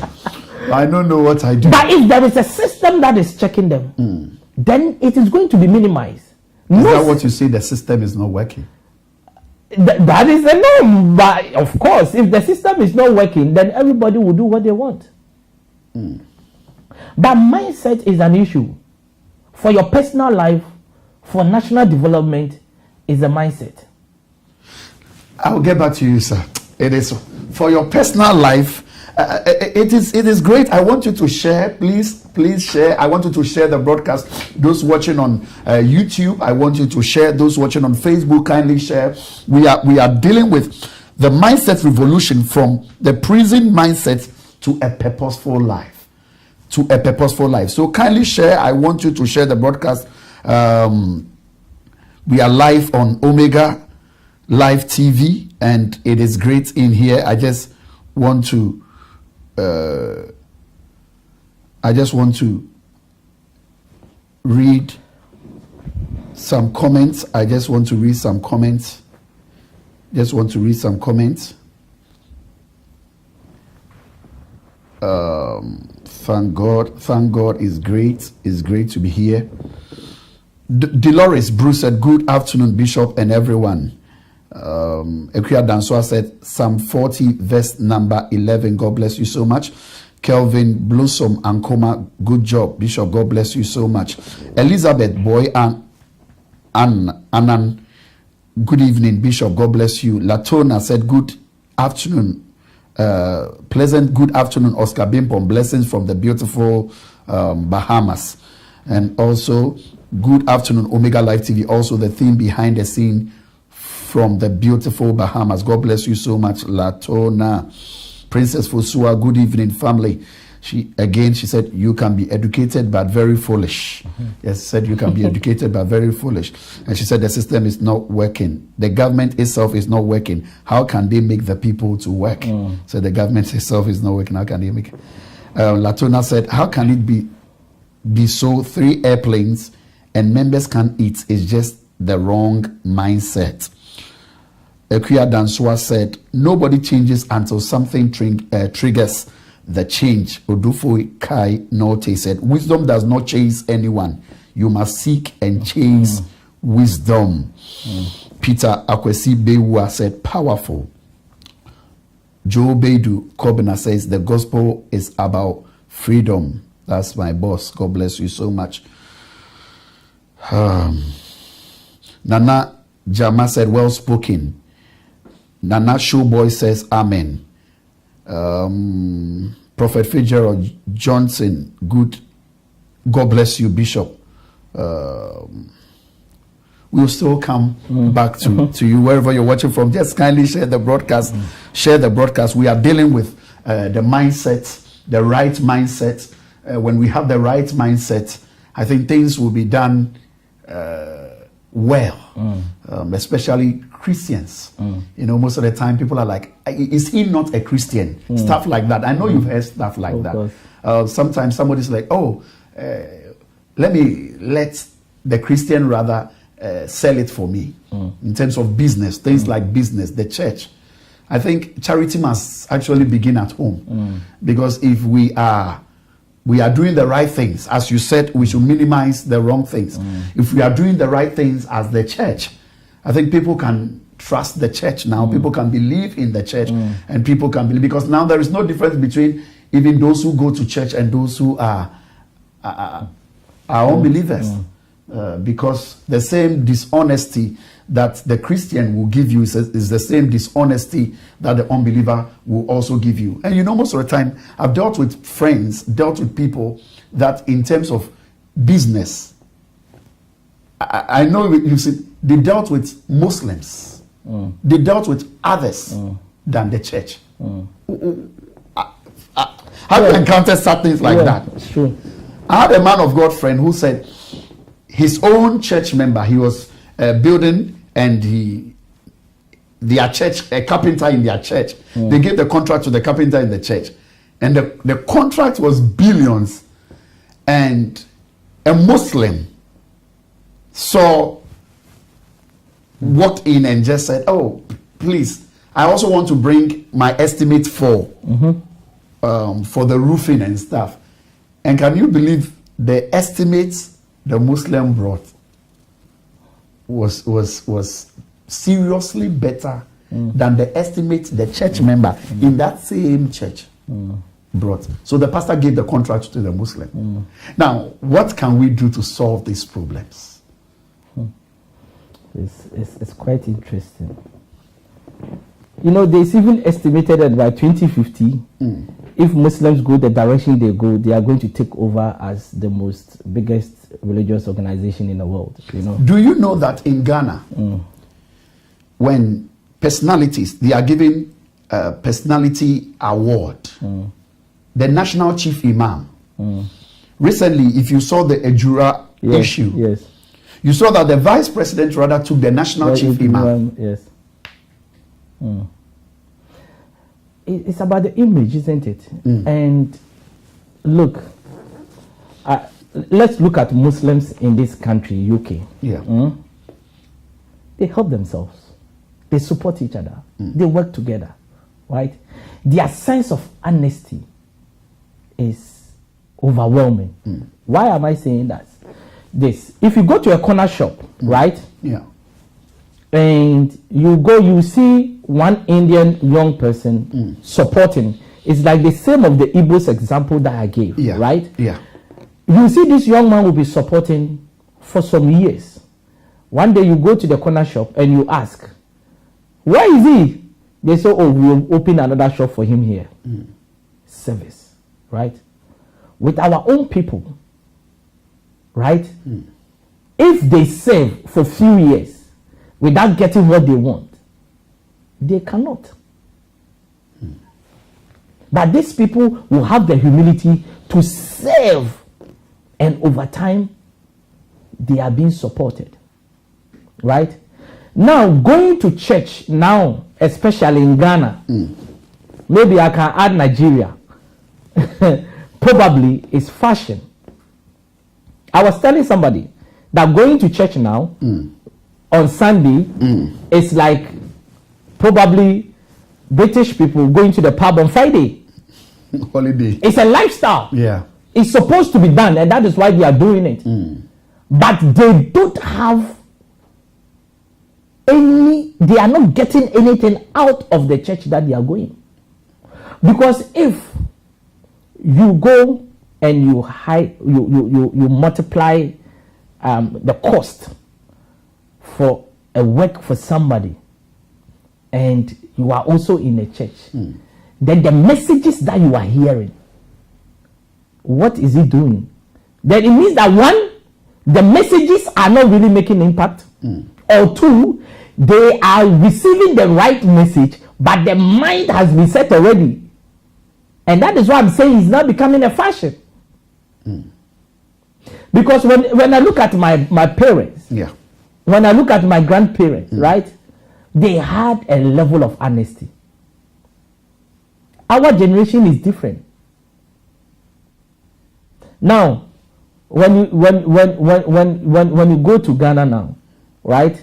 I don't know what I do. But if there is a system that is checking them, then it is going to be minimized. Is that what you say? The system is not working? That is the norm. But of course, if the system is not working, then everybody will do what they want. But mindset is an issue. For your personal life, for national development, is a mindset. I'll get back to you, sir. It is for your personal life. It is great. I want you to share. Please share. I want you to share the broadcast. Those watching on YouTube, I want you to share. Those watching on Facebook, kindly share. We are dealing with the mindset revolution from the prison mindset to a purposeful life. To a purposeful life. So kindly share. I want you to share the broadcast. We are live on Omega Live TV, and it is great in here. I just want to read some comments. Thank God is great. It's great to be here. Dolores Bruce said, good afternoon, Bishop and everyone. Ekuya Danswa said, Psalm 40 verse number 11. God bless you so much. Kelvin Blossom Ankoma, good job, Bishop. God bless you so much. Elizabeth Boy and Anan, good evening, Bishop. God bless you. Latona said, good afternoon. Pleasant good afternoon, Oscar Bimpom. Blessings from the beautiful Bahamas. And also, good afternoon, Omega Live TV. Also, the theme behind the scene from the beautiful Bahamas. God bless you so much, Latona. Princess Fosua, good evening, family. She said, you can be educated but very foolish. Yes, said you can be educated but very foolish. And she said the system is not working. The government itself is not working. How can they make the people to work? So the government itself is not working. How can they make it? Latona said, how can it be so 3 airplanes and members can't eat? It's just the wrong mindset. Ekuya Danswa said, nobody changes until something triggers the change. Odufo Kai Norte said, wisdom does not chase anyone. You must seek and chase wisdom. Peter Akwesi Bewa said, powerful. Joe Bedu Kobina says, the gospel is about freedom. That's my boss. God bless you so much. Nana Jama said, well spoken. Nana Showboy says, amen. Prophet Fitzgerald Johnson, good. God bless you, Bishop. We'll still come back to you wherever you're watching from. Just kindly share the broadcast. Share the broadcast. We are dealing with the mindset, the right mindset. When we have the right mindset, I think things will be done well, especially Christians. You know, most of the time people are like, is he not a Christian? Stuff like that. I know you've heard stuff like that. Sometimes somebody's like, let the Christian rather sell it for me in terms of business, things like business, the church. I think charity must actually begin at home, because if we are doing the right things, as you said, we should minimize the wrong things. If we are doing the right things as the church, I think people can trust the church now. People can believe in the church, and people can believe, because now there is no difference between even those who go to church and those who are unbelievers, because the same dishonesty that the Christian will give you is the same dishonesty that the unbeliever will also give you. And you know, most of the time, I've dealt with people that in terms of business, I know you see, they dealt with Muslims. They dealt with others than the church. Have you encountered such things like that? Sure. I had a man of God friend who said his own church member, he was building, and their church, a carpenter in their church, they gave the contract to the carpenter in the church, and the contract was billions, and a Muslim walked in and just said, oh, please, I also want to bring my estimate for the roofing and stuff. And can you believe the estimates the Muslim brought was seriously better than the estimate the church member in that same church brought. So the pastor gave the contract to the Muslim. Now, what can we do to solve these problems? It's quite interesting. There's even estimated that by 2050, if Muslims go the direction they go, they are going to take over as the biggest religious organization in the world. Do you know that in Ghana, when personalities, they are given a personality award, the national chief imam, recently, if you saw the Ejura issue, yes, you saw that the vice president rather took the national chief imam. Yes. It's about the image, isn't it? And look, let's look at Muslims in this country, UK. Yeah. They help themselves. They support each other. They work together, right? Their sense of honesty is overwhelming. Why am I saying that? If you go to a corner shop, right? Yeah. And you see one Indian young person supporting. It's like the same of the Igbos example that I gave, right? Yeah. You see this young man will be supporting for some years. One day you go to the corner shop and you ask, where is he? They say, oh, we'll open another shop for him here. Service, right? With our own people, right? If they serve for few years without getting what they want, they cannot. But these people will have the humility to serve, and over time, they are being supported. Right? Now, going to church now, especially in Ghana, maybe I can add Nigeria, probably is fashion. I was telling somebody that going to church now, on Sunday, it's like probably British people going to the pub on Friday. Holiday. It's a lifestyle. Yeah. It's supposed to be done, and that is why they are doing it. But they don't have they are not getting anything out of the church that they are going. Because if you go and you multiply the cost for a work for somebody, and you are also in a church, then the messages that you are hearing, what is it doing? Then it means that one, the messages are not really making impact, or two, they are receiving the right message, but the mind has been set already. And that is why I'm saying it's not becoming a fashion. Because when I look at my parents, when I look at my grandparents, right, they had a level of honesty. Our generation is different. Now, when you go to Ghana now, right,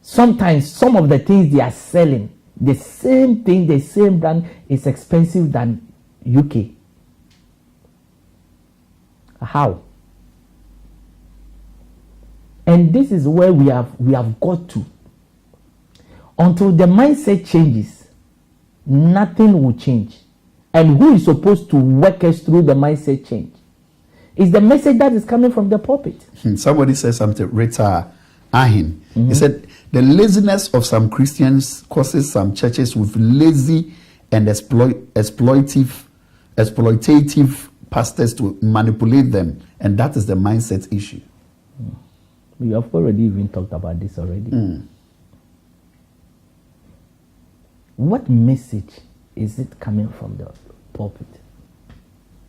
sometimes some of the things they are selling, the same thing, the same brand is expensive than UK. How? And this is where we have got to. Until the mindset changes, nothing will change. And who is supposed to work us through the mindset change? It's the message that is coming from the pulpit. Somebody said something, Rita Ahin. He said, the laziness of some Christians causes some churches with lazy and exploitative pastors to manipulate them. And that is the mindset issue. We have already even talked about this already. What message is it coming from the pulpit?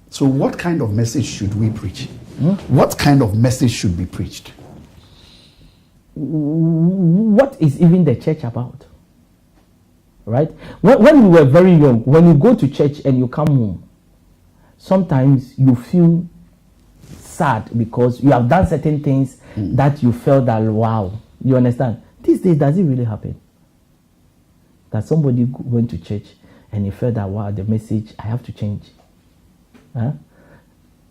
So what kind of message should we preach? What kind of message should be preached? What is even the church about? Right? When we were very young, when you go to church and you come home, sometimes you feel sad because you have done certain things that you felt that, wow, you understand? These days, does it really happen? That somebody went to church and he felt that, wow, the message, I have to change. Huh?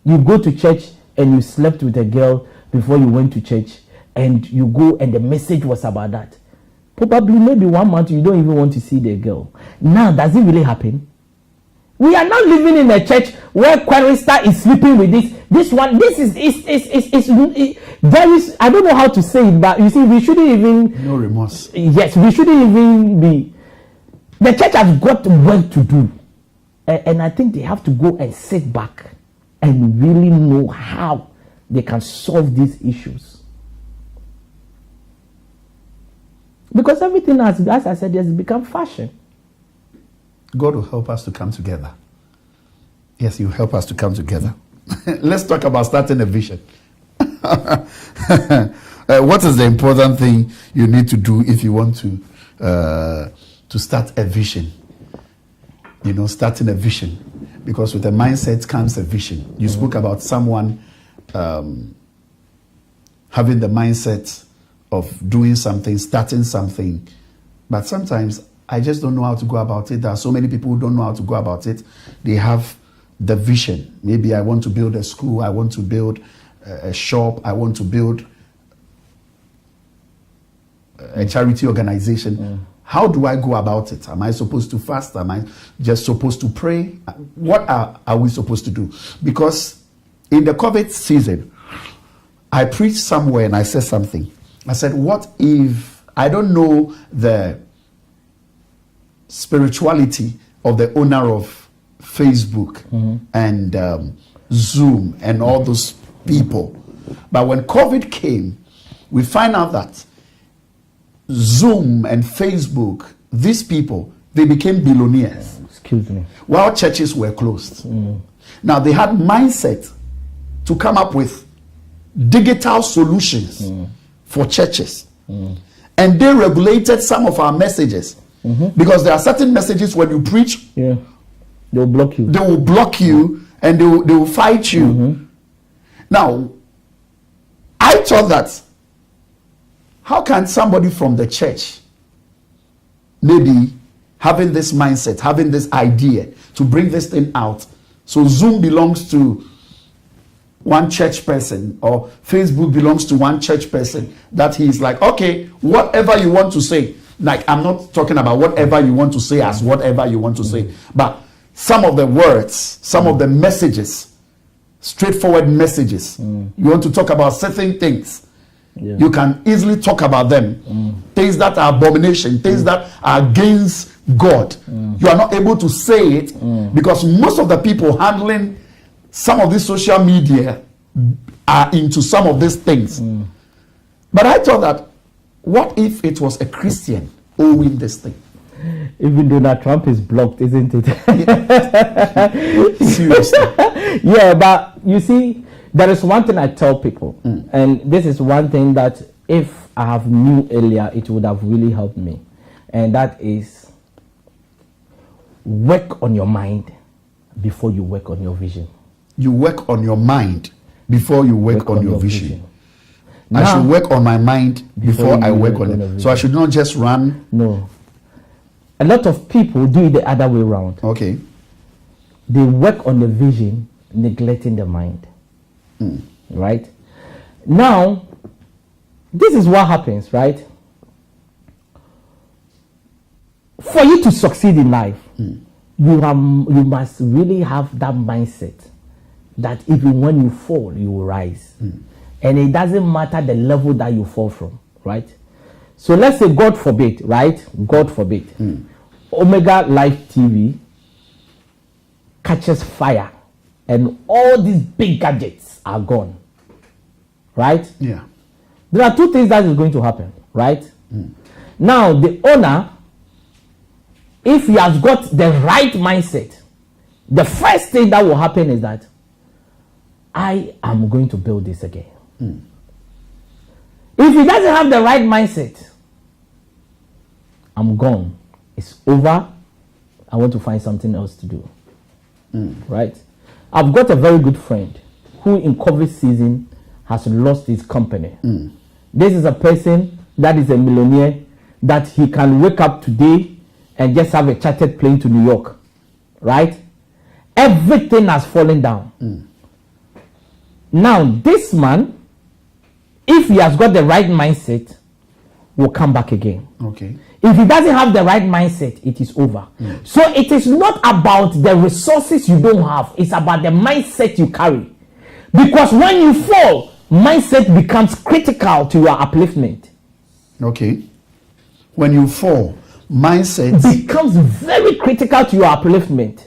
You go to church and you slept with a girl before you went to church, and you go and the message was about that. Probably maybe 1 month you don't even want to see the girl. Now, does it really happen? We are not living in a church where chorister is sleeping with this one. This is there is, I don't know how to say it, but you see, we shouldn't even, no remorse. Yes, we shouldn't even be. The church has got work to do, and I think they have to go and sit back and really know how they can solve these issues. Because everything has, as I said, has become fashion. God will help us to come together. Yes, He will help us to come together. Let's talk about starting a vision. What is the important thing you need to do if you want to start a vision? You know, starting a vision. Because with a mindset comes a vision. You spoke about someone having the mindset of doing something, starting something. But sometimes I just don't know how to go about it. There are so many people who don't know how to go about it. They have the vision. Maybe I want to build a school. I want to build a shop. I want to build a charity organization. How do I go about it? Am I supposed to fast? Am I just supposed to pray? What are we supposed to do? Because in the COVID season, I preached somewhere and I said something. I said, what if I don't know the spirituality of the owner of Facebook and Zoom and all those people? But when COVID came, we find out that Zoom and Facebook, these people, they became billionaires. Excuse me. While churches were closed. Now they had mindset to come up with digital solutions for churches. And they regulated some of our messages. Because there are certain messages when you preach, they'll block you. They will block you and they will fight you. Now, I thought that, how can somebody from the church maybe having this mindset, having this idea to bring this thing out? So Zoom belongs to one church person or Facebook belongs to one church person, that he's like, okay, whatever you want to say. Like, I'm not talking about whatever you want to say as whatever you want to say, but some of the words, some of the messages, straightforward messages, you want to talk about certain things, you can easily talk about them. Things that are abomination, things that are against God. You are not able to say it because most of the people handling some of this social media are into some of these things. But I thought that, what if it was a Christian owning this thing? Even Donald Trump is blocked, isn't it? Seriously. Yeah, but you see, there is one thing I tell people, and this is one thing that if I have knew earlier, it would have really helped me. And that is, work on your mind before you work on your vision. You work on your mind before you work on your vision. Now, I should work on my mind before I work on it. So I should not just run. No. A lot of people do it the other way around. Okay. They work on the vision, neglecting the mind. Right? Now, this is what happens, right? For you to succeed in life, you must really have that mindset that even when you fall, you will rise. And it doesn't matter the level that you fall from, right? So let's say, God forbid, right? God forbid. Omega Live TV catches fire and all these big gadgets are gone, right? Yeah. There are two things that is going to happen, right? Now, the owner, if he has got the right mindset, the first thing that will happen is that I am going to build this again. If he doesn't have the right mindset, I'm gone. It's over. I want to find something else to do. Right? I've got a very good friend who in COVID season has lost his company. This is a person that is a millionaire, that he can wake up today and just have a chartered plane to New York. Right? Everything has fallen down. Now, this man, if he has got the right mindset, will come back again. Okay. If he doesn't have the right mindset, it is over. So it is not about the resources you don't have, it's about the mindset you carry. Because when you fall, mindset becomes critical to your upliftment. Okay. When you fall, mindset becomes very critical to your upliftment.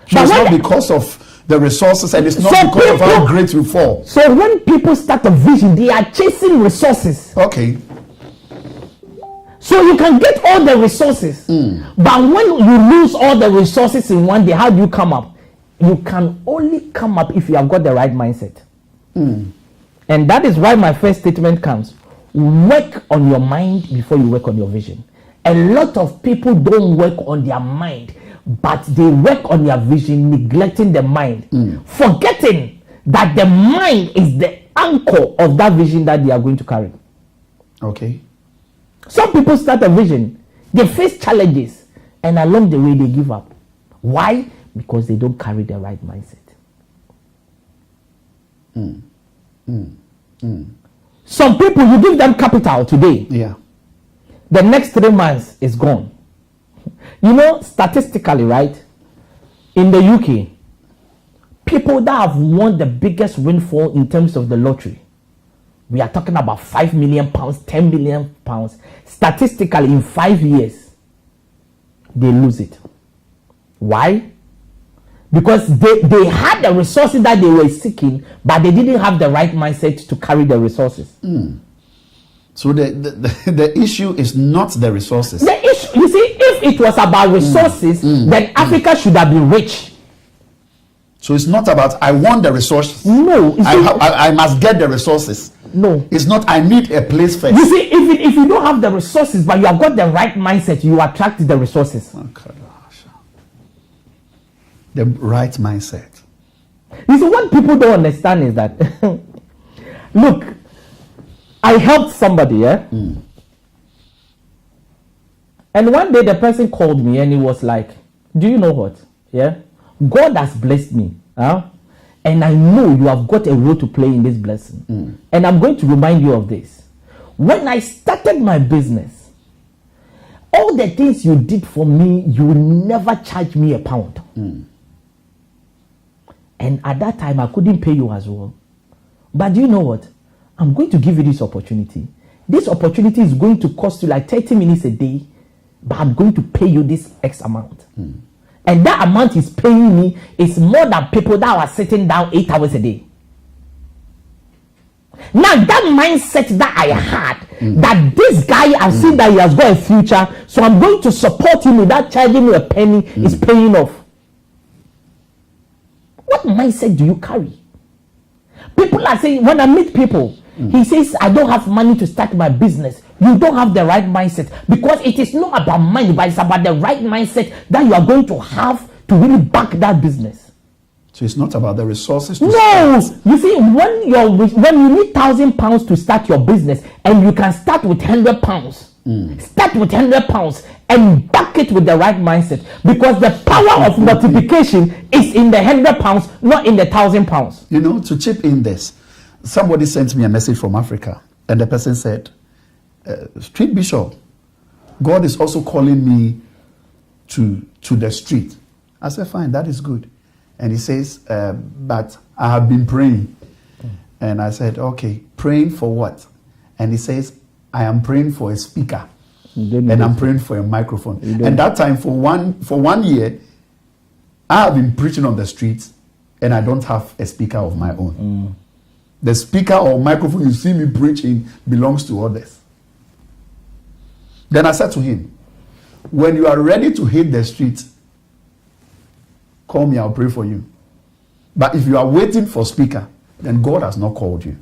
So it's not because of the resources, and it's not because of how great you fall. So when people start a vision, they are chasing resources. Okay. So you can get all the resources, but when you lose all the resources in one day, how do you come up? You can only come up if you have got the right mindset. And that is why my first statement comes: work on your mind before you work on your vision. A lot of people don't work on their mind, but they work on their vision, neglecting the mind, forgetting that the mind is the anchor of that vision that they are going to carry. Okay. Some people start a vision, they face challenges, and along the way they give up. Why? Because they don't carry the right mindset. Some people, you give them capital today. Yeah. The next 3 months is gone. You know, statistically, right? In the UK, people that have won the biggest windfall in terms of the lottery, we are talking about £5 million, £10 million. Statistically, in 5 years, they lose it. Why? Because they had the resources that they were seeking, but they didn't have the right mindset to carry the resources. So the issue is not the resources. The issue, you see, if it was about resources, then Africa should have been rich. So it's not about I want the resources. No, I must get the resources. No, it's not. I need a place first. You see, if you don't have the resources, but you have got the right mindset, you attract the resources. Okay. The right mindset. You see, what people don't understand is that, look, I helped somebody, and one day the person called me and he was like, do you know what? Yeah, God has blessed me, and I know you have got a role to play in this blessing. And I'm going to remind you of this. When I started my business, all the things you did for me, you will never charge me a pound. And at that time, I couldn't pay you as well. But do you know what? I'm going to give you this opportunity. This opportunity is going to cost you like 30 minutes a day, but I'm going to pay you this X amount. And that amount he's paying me is more than people that are sitting down 8 hours a day. Now, that mindset that I had, that this guy, I've seen that he has got a future, so I'm going to support him without charging me a penny, is paying off. What mindset do you carry? People are saying, when I meet people, he says, I don't have money to start my business. You don't have the right mindset, because it is not about money, but it's about the right mindset that you are going to have to really back that business. So it's not about the resources. No, you see, when you need £1,000 to start your business, and you can start with £100, start with £100 and back it with the right mindset, because the power of multiplication is in the £100, not in the £1,000. You know, to chip in this, somebody sent me a message from Africa, and the person said, Street Bishop, God is also calling me to the street. I said, fine, that is good. And he says, but I have been praying. And I said, okay, praying for what? And he says, I am praying for a speaker. And I'm praying for a microphone. And that time, for one year, I have been preaching on the streets, and I don't have a speaker of my own. The speaker or microphone you see me preaching belongs to others. Then I said to him, when you are ready to hit the streets, call me, I'll pray for you. But if you are waiting for speaker, then God has not called you.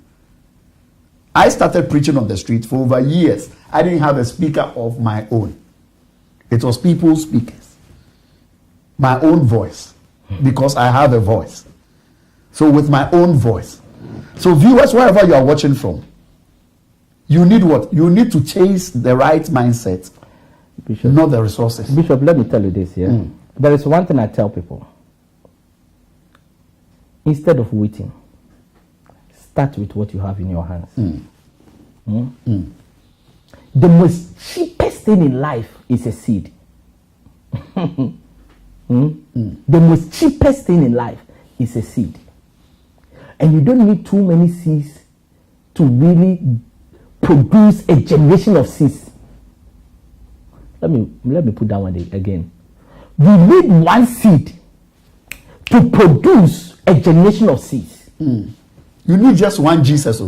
I started preaching on the street for over years. I didn't have a speaker of my own. It was people's speakers. My own voice. Because I have a voice. So with my own voice. So viewers, wherever you are watching from, you need what? You need to chase the right mindset, Bishop, not the resources. Bishop, let me tell you this here. There is one thing I tell people. Instead of waiting, start with what you have in your hands. the most cheapest thing in life is a seed. The most cheapest thing in life is a seed. And you don't need too many seeds to really produce a generation of seeds. Let me put that one again. You need one seed to produce a generation of seeds. You need just one Jesus.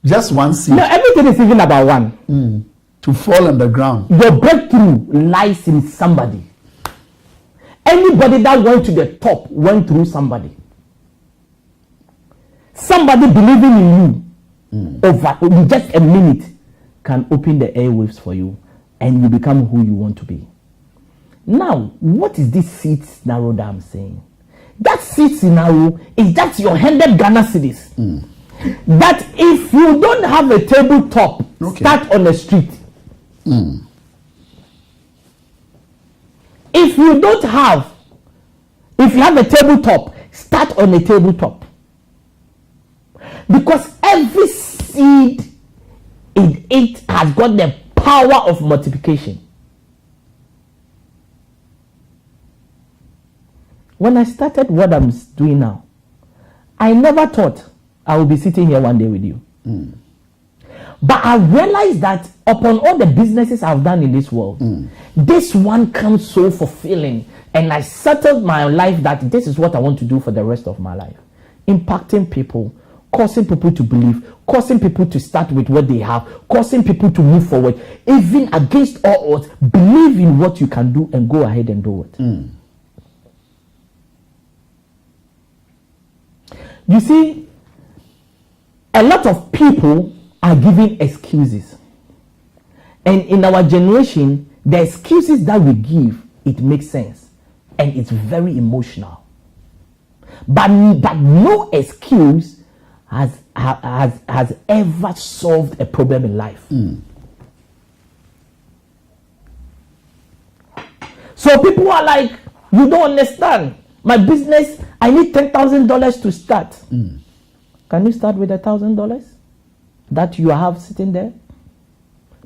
Just one seed. No, everything is even about one. To fall on the ground. Your breakthrough lies in somebody. Anybody that went to the top went through somebody. Somebody believing in you over just a minute can open the airwaves for you and you become who you want to be. Now, what is this seed scenario that I'm saying? That seed scenario is that your 100 Ghana cedis. That if you don't have a tabletop, start on the street. If you have a tabletop, start on a tabletop. Because every seed in it has got the power of multiplication. When I started what I'm doing now, I never thought I would be sitting here one day with you. But I realized that upon all the businesses I've done in this world, this one comes so fulfilling. And I settled my life that this is what I want to do for the rest of my life. Impacting people, causing people to believe, causing people to start with what they have, causing people to move forward, even against all odds, believe in what you can do and go ahead and do it. You see, a lot of people are giving excuses. And in our generation, the excuses that we give, it makes sense. And it's very emotional. But no excuse has ever solved a problem in life. So people are like, you don't understand. My business, I need $10,000 to start. Can you start with $1,000 that you have sitting there?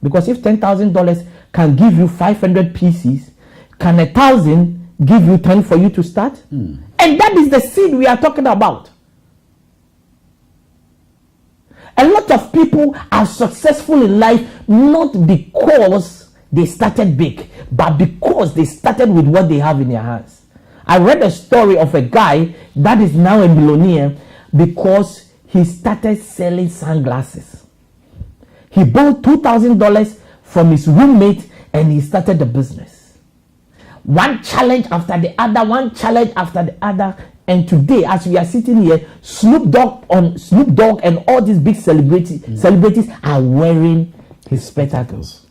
Because if $10,000 can give you 500 pieces, can 1,000 give you 10 for you to start? And that is the seed we are talking about. A lot of people are successful in life not because they started big, but because they started with what they have in their hands. I read a story of a guy that is now a millionaire because he started selling sunglasses. He bought $2,000 from his roommate and he started the business. One challenge after the other, one challenge after the other. And today, as we are sitting here, Snoop Dogg and all these big celebrities are wearing his spectacles.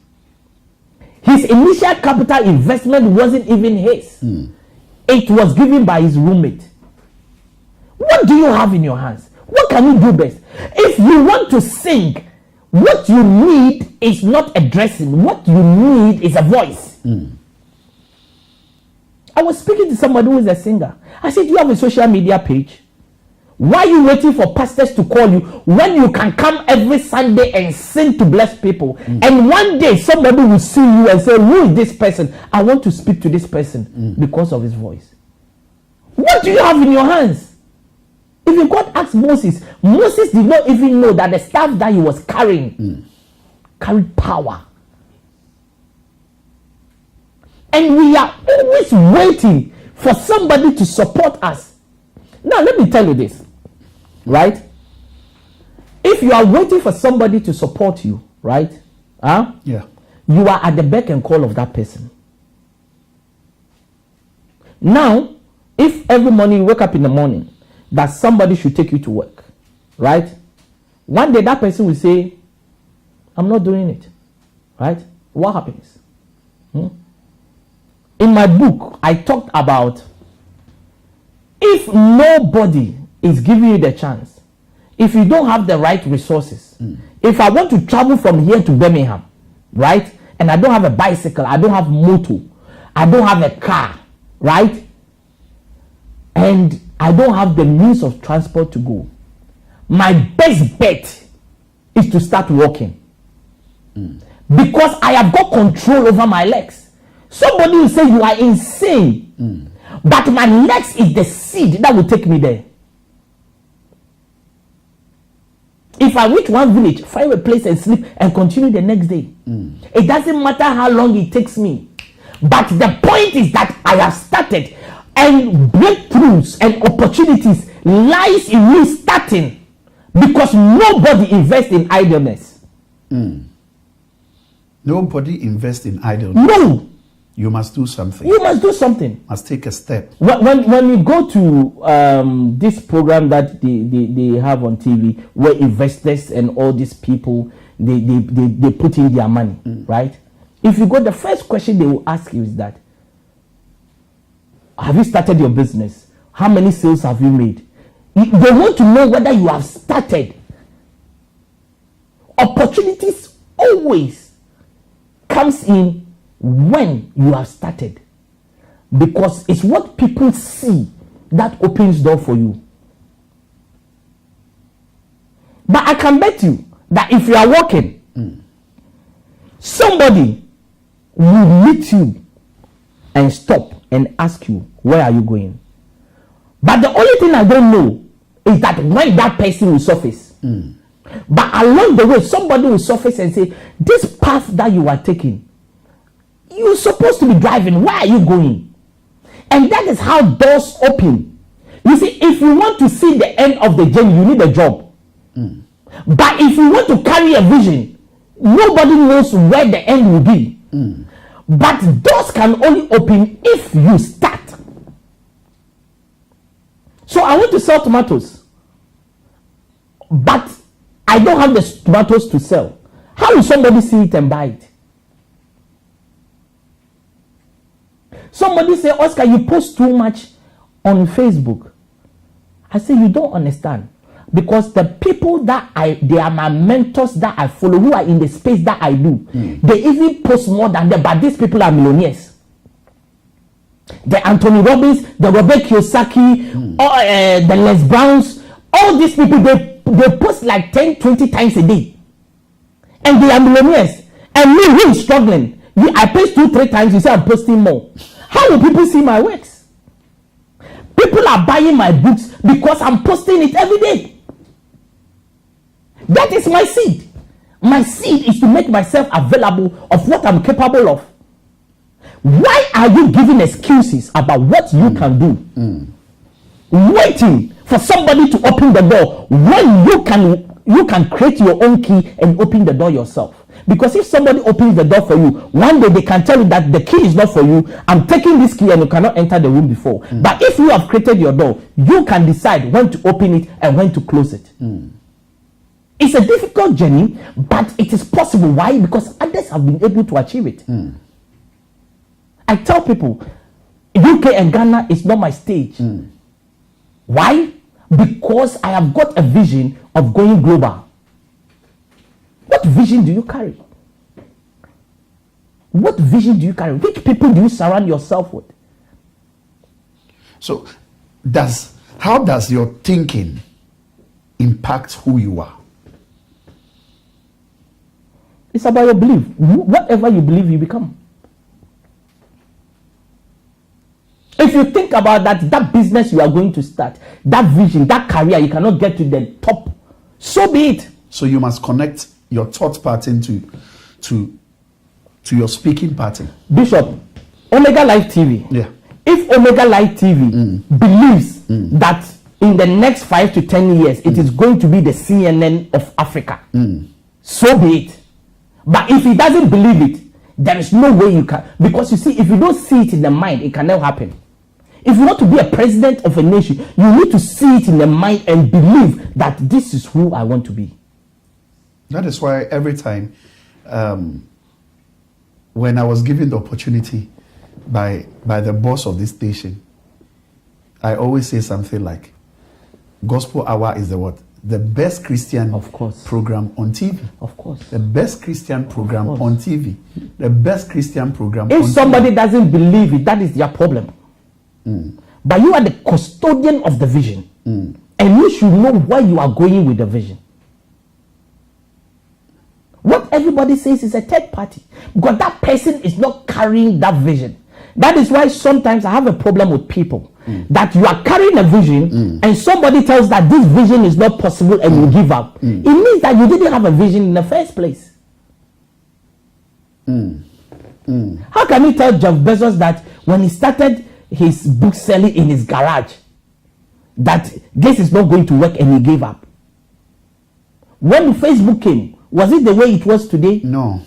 His initial capital investment wasn't even his. It was given by his roommate. What do you have in your hands? What can you do best? If you want to sing, what you need is not a dressing. What you need is a voice. I was speaking to somebody who is a singer. I said, you have a social media page? Why are you waiting for pastors to call you when you can come every Sunday and sing to bless people? And one day somebody will see you and say, who is this person? I want to speak to this person because of his voice. What do you have in your hands? If God asked Moses, Moses did not even know that the staff that he was carrying carried power. And we are always waiting for somebody to support us. Now, let me tell you this, right? If you are waiting for somebody to support you, right? You are at the beck and call of that person. Now, if every morning you wake up in the morning that somebody should take you to work, right? One day that person will say, I'm not doing it, right? What happens? In my book, I talked about if nobody is giving you the chance, if you don't have the right resources, if I want to travel from here to Birmingham, right? And I don't have a bicycle, I don't have motor, I don't have a car, right? And I don't have the means of transport to go. My best bet is to start walking. because I have got control over my legs. Somebody will say you are insane, but my legs is the seed that will take me there. If I reach one village, find a place and sleep and continue the next day, it doesn't matter how long it takes me. But the point is that I have started, and breakthroughs and opportunities lies in me starting, because nobody invests in idleness. Nobody invests in idleness. No. You must do something. You must do something. Must take a step. When you go to this program that they have on TV, where investors and all these people, they put in their money, right? If you go, the first question they will ask you is that, have you started your business? How many sales have you made? They want to know whether you have started. Opportunities always comes in when you have started, because it's what people see that opens door for you. But I can bet you that if you are walking, somebody will meet you and stop and ask you, where are you going? But the only thing I don't know is that when that person will surface. But along the way, somebody will surface and say, this path that you are taking, you're supposed to be driving. Where are you going? And that is how doors open. You see, if you want to see the end of the journey, you need a job. But if you want to carry a vision, nobody knows where the end will be. But doors can only open if you start. So I want to sell tomatoes, but I don't have the tomatoes to sell. How will somebody see it and buy it? Somebody say, Oscar, you post too much on Facebook. I say, you don't understand. Because the people that they are my mentors that I follow, who are in the space that I do, they even post more than them, but these people are millionaires. The Anthony Robbins, the Robert Kiyosaki, the Les Browns, all these people, they post like 10, 20 times a day. And they are millionaires. And me, who is struggling, I post 2-3 times, you say I'm posting more. How will people see my works? People are buying my books because I'm posting it every day. That is my seed. My seed is to make myself available of what I'm capable of. Why are you giving excuses about what you can do? Waiting for somebody to open the door when you can create your own key and open the door yourself. Because if somebody opens the door for you, one day they can tell you that the key is not for you. I'm taking this key and you cannot enter the room before. But if you have created your door, you can decide when to open it and when to close it. It's a difficult journey, but it is possible. Why? Because others have been able to achieve it. I tell people, UK and Ghana is not my stage. Why? Because I have got a vision of going global. What vision do you carry? What vision do you carry? Which people do you surround yourself with? So, how does your thinking impact who you are? It's about your belief. Whatever you believe, you become. If you think about that business you are going to start, that vision, that career, you cannot get to the top, so be it. So you must connect your thought pattern to your speaking pattern. Bishop, Omega Life TV. Yeah. If Omega Life TV believes that in the next 5 to 10 years it is going to be the CNN of Africa, so be it. But if he doesn't believe it, there is no way you can. Because you see, if you don't see it in the mind, it can never happen. If you want to be a president of a nation, you need to see it in the mind and believe that this is who I want to be. That is why every time when I was given the opportunity by the boss of this station, I always say something like, Gospel Hour is the what? The best Christian program on TV. Of course. The best Christian program on TV. The best Christian program if on somebody TV. Doesn't believe it, that is their problem. But you are the custodian of the vision. And you should know where you are going with the vision. What what everybody says is a third party, because that person is not carrying that vision. That is why sometimes I have a problem with people that you are carrying a vision and somebody tells that this vision is not possible and you give up. It means that you didn't have a vision in the first place. How can you tell Jeff Bezos that when he started his book selling in his garage, that this is not going to work and he gave up? When Facebook came, was it the way it was today? No.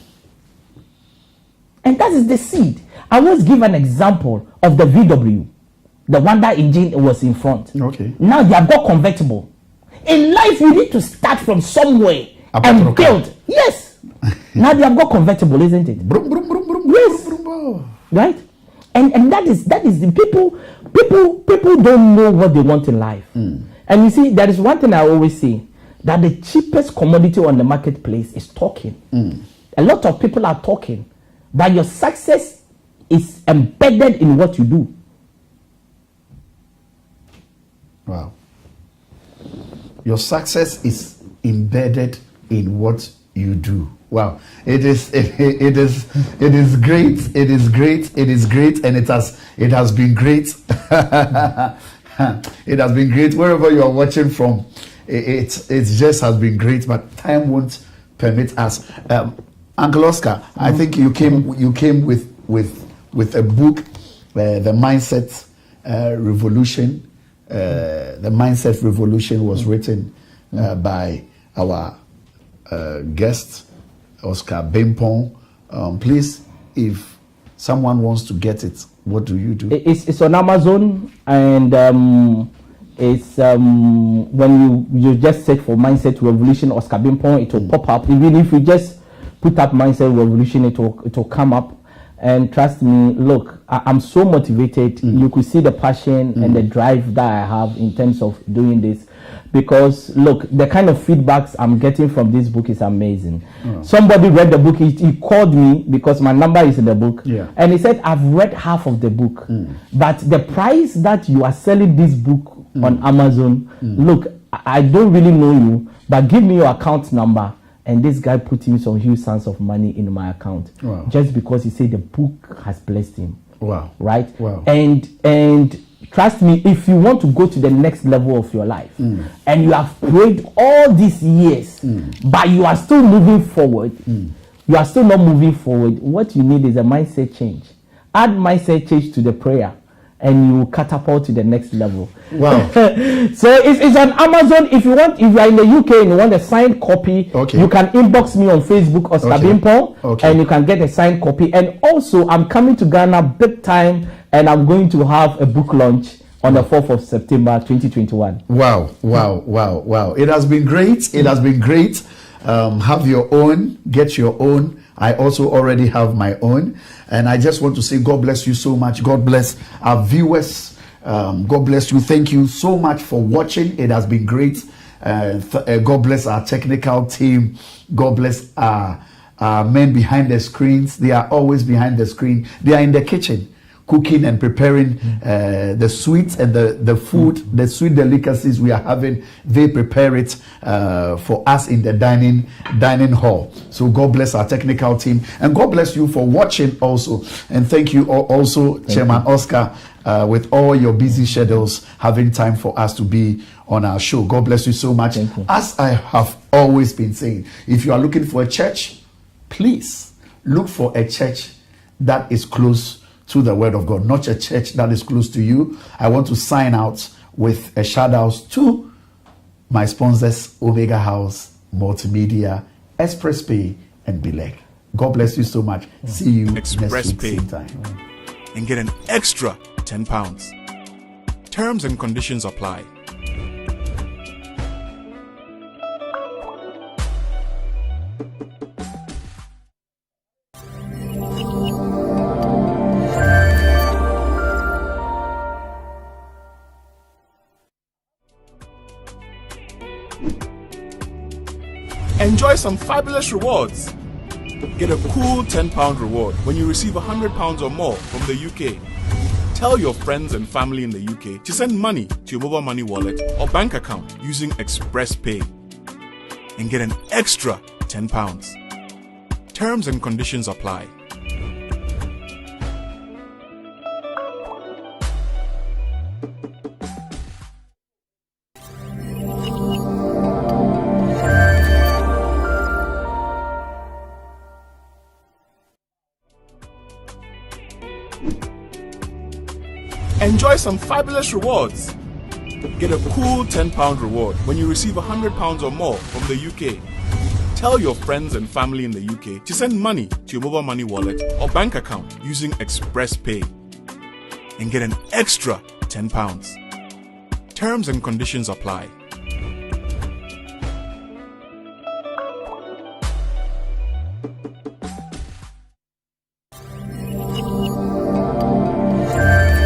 And that is the seed. I always give an example of the VW, the one that engine was in front. Okay. Now they have got convertible. In life, you need to start from somewhere and build. Yes. Now they have got convertible, isn't it? Brum, brum, brum, brum, yes. Brum, brum, brum. Right. And that is the people don't know what they want in life. And you see, there is one thing I always say, that the cheapest commodity on the marketplace is talking. A lot of people are talking, but your success is embedded in what you do. Wow. Your success is embedded in what you do. Wow. It is great. It is great, and it has been great. It has been great wherever you are watching from. It just has been great, but time won't permit us. Uncle Oscar, I think you came with a book, The Mindset Revolution. The Mindset Revolution was written by our guest, Oscar Bimpong. Please, if someone wants to get it, what do you do? It's on Amazon, and it's when you just search for Mindset Revolution Oscar Bimpong, it will pop up. Even if you just put up Mindset Revolution, it will come up. And trust me, look, I'm so motivated. You could see the passion and the drive that I have in terms of doing this. Because look, the kind of feedbacks I'm getting from this book is amazing. Somebody read the book, he called me because my number is in the book, and he said, I've read half of the book, but the price that you are selling this book on Amazon, look, I don't really know you, but give me your account number. And this guy put in some huge sums of money in my account, just because he said the book has blessed him. Wow. Right? Wow. And trust me, if you want to go to the next level of your life, and you have prayed all these years, but you are still moving forward, you are still not moving forward, what you need is a mindset change. Add mindset change to the prayer, and you will catapult to the next level. Wow. So it's on Amazon. If you are in the UK and you want a signed copy, you can inbox me on Facebook, Oscar Bimpong, and you can get a signed copy. And also, I'm coming to Ghana big time, and I'm going to have a book launch on the 4th of September 2021. Wow. It has been great. It has been great. Have your own, get your own. I also already have my own. And I just want to say, God bless you so much. God bless our viewers. God bless you. Thank you so much for watching. It has been great. God bless our technical team. God bless our men behind the screens. They are always behind the screen. They are in the kitchen, cooking and preparing the sweets and the food, the sweet delicacies we are having. They prepare it for us in the dining hall. So God bless our technical team, and God bless you for watching also. And thank you also, Chairman Oscar, with all your busy schedules, having time for us to be on our show. God bless you so much. As I have always been saying, if you are looking for a church, please look for a church that is close to the word of God, not a church that is close to you. I want to sign out with a shout out to my sponsors, Omega House, Multimedia, Express Pay, and Beleg. God bless you so much. See you Express next week, Pay. same time. And get an extra £10. Terms and conditions apply. Enjoy some fabulous rewards. Get a cool £10 reward when you receive £100 or more from the UK. Tell your friends and family in the UK to send money to your mobile money wallet or bank account using Express Pay and get an extra £10. Terms and conditions apply. Enjoy some fabulous rewards. Get a cool £10 reward when you receive £100 or more from the UK. Tell your friends and family in the UK to send money to your mobile money wallet or bank account using Express Pay and get an extra £10. Terms and conditions apply.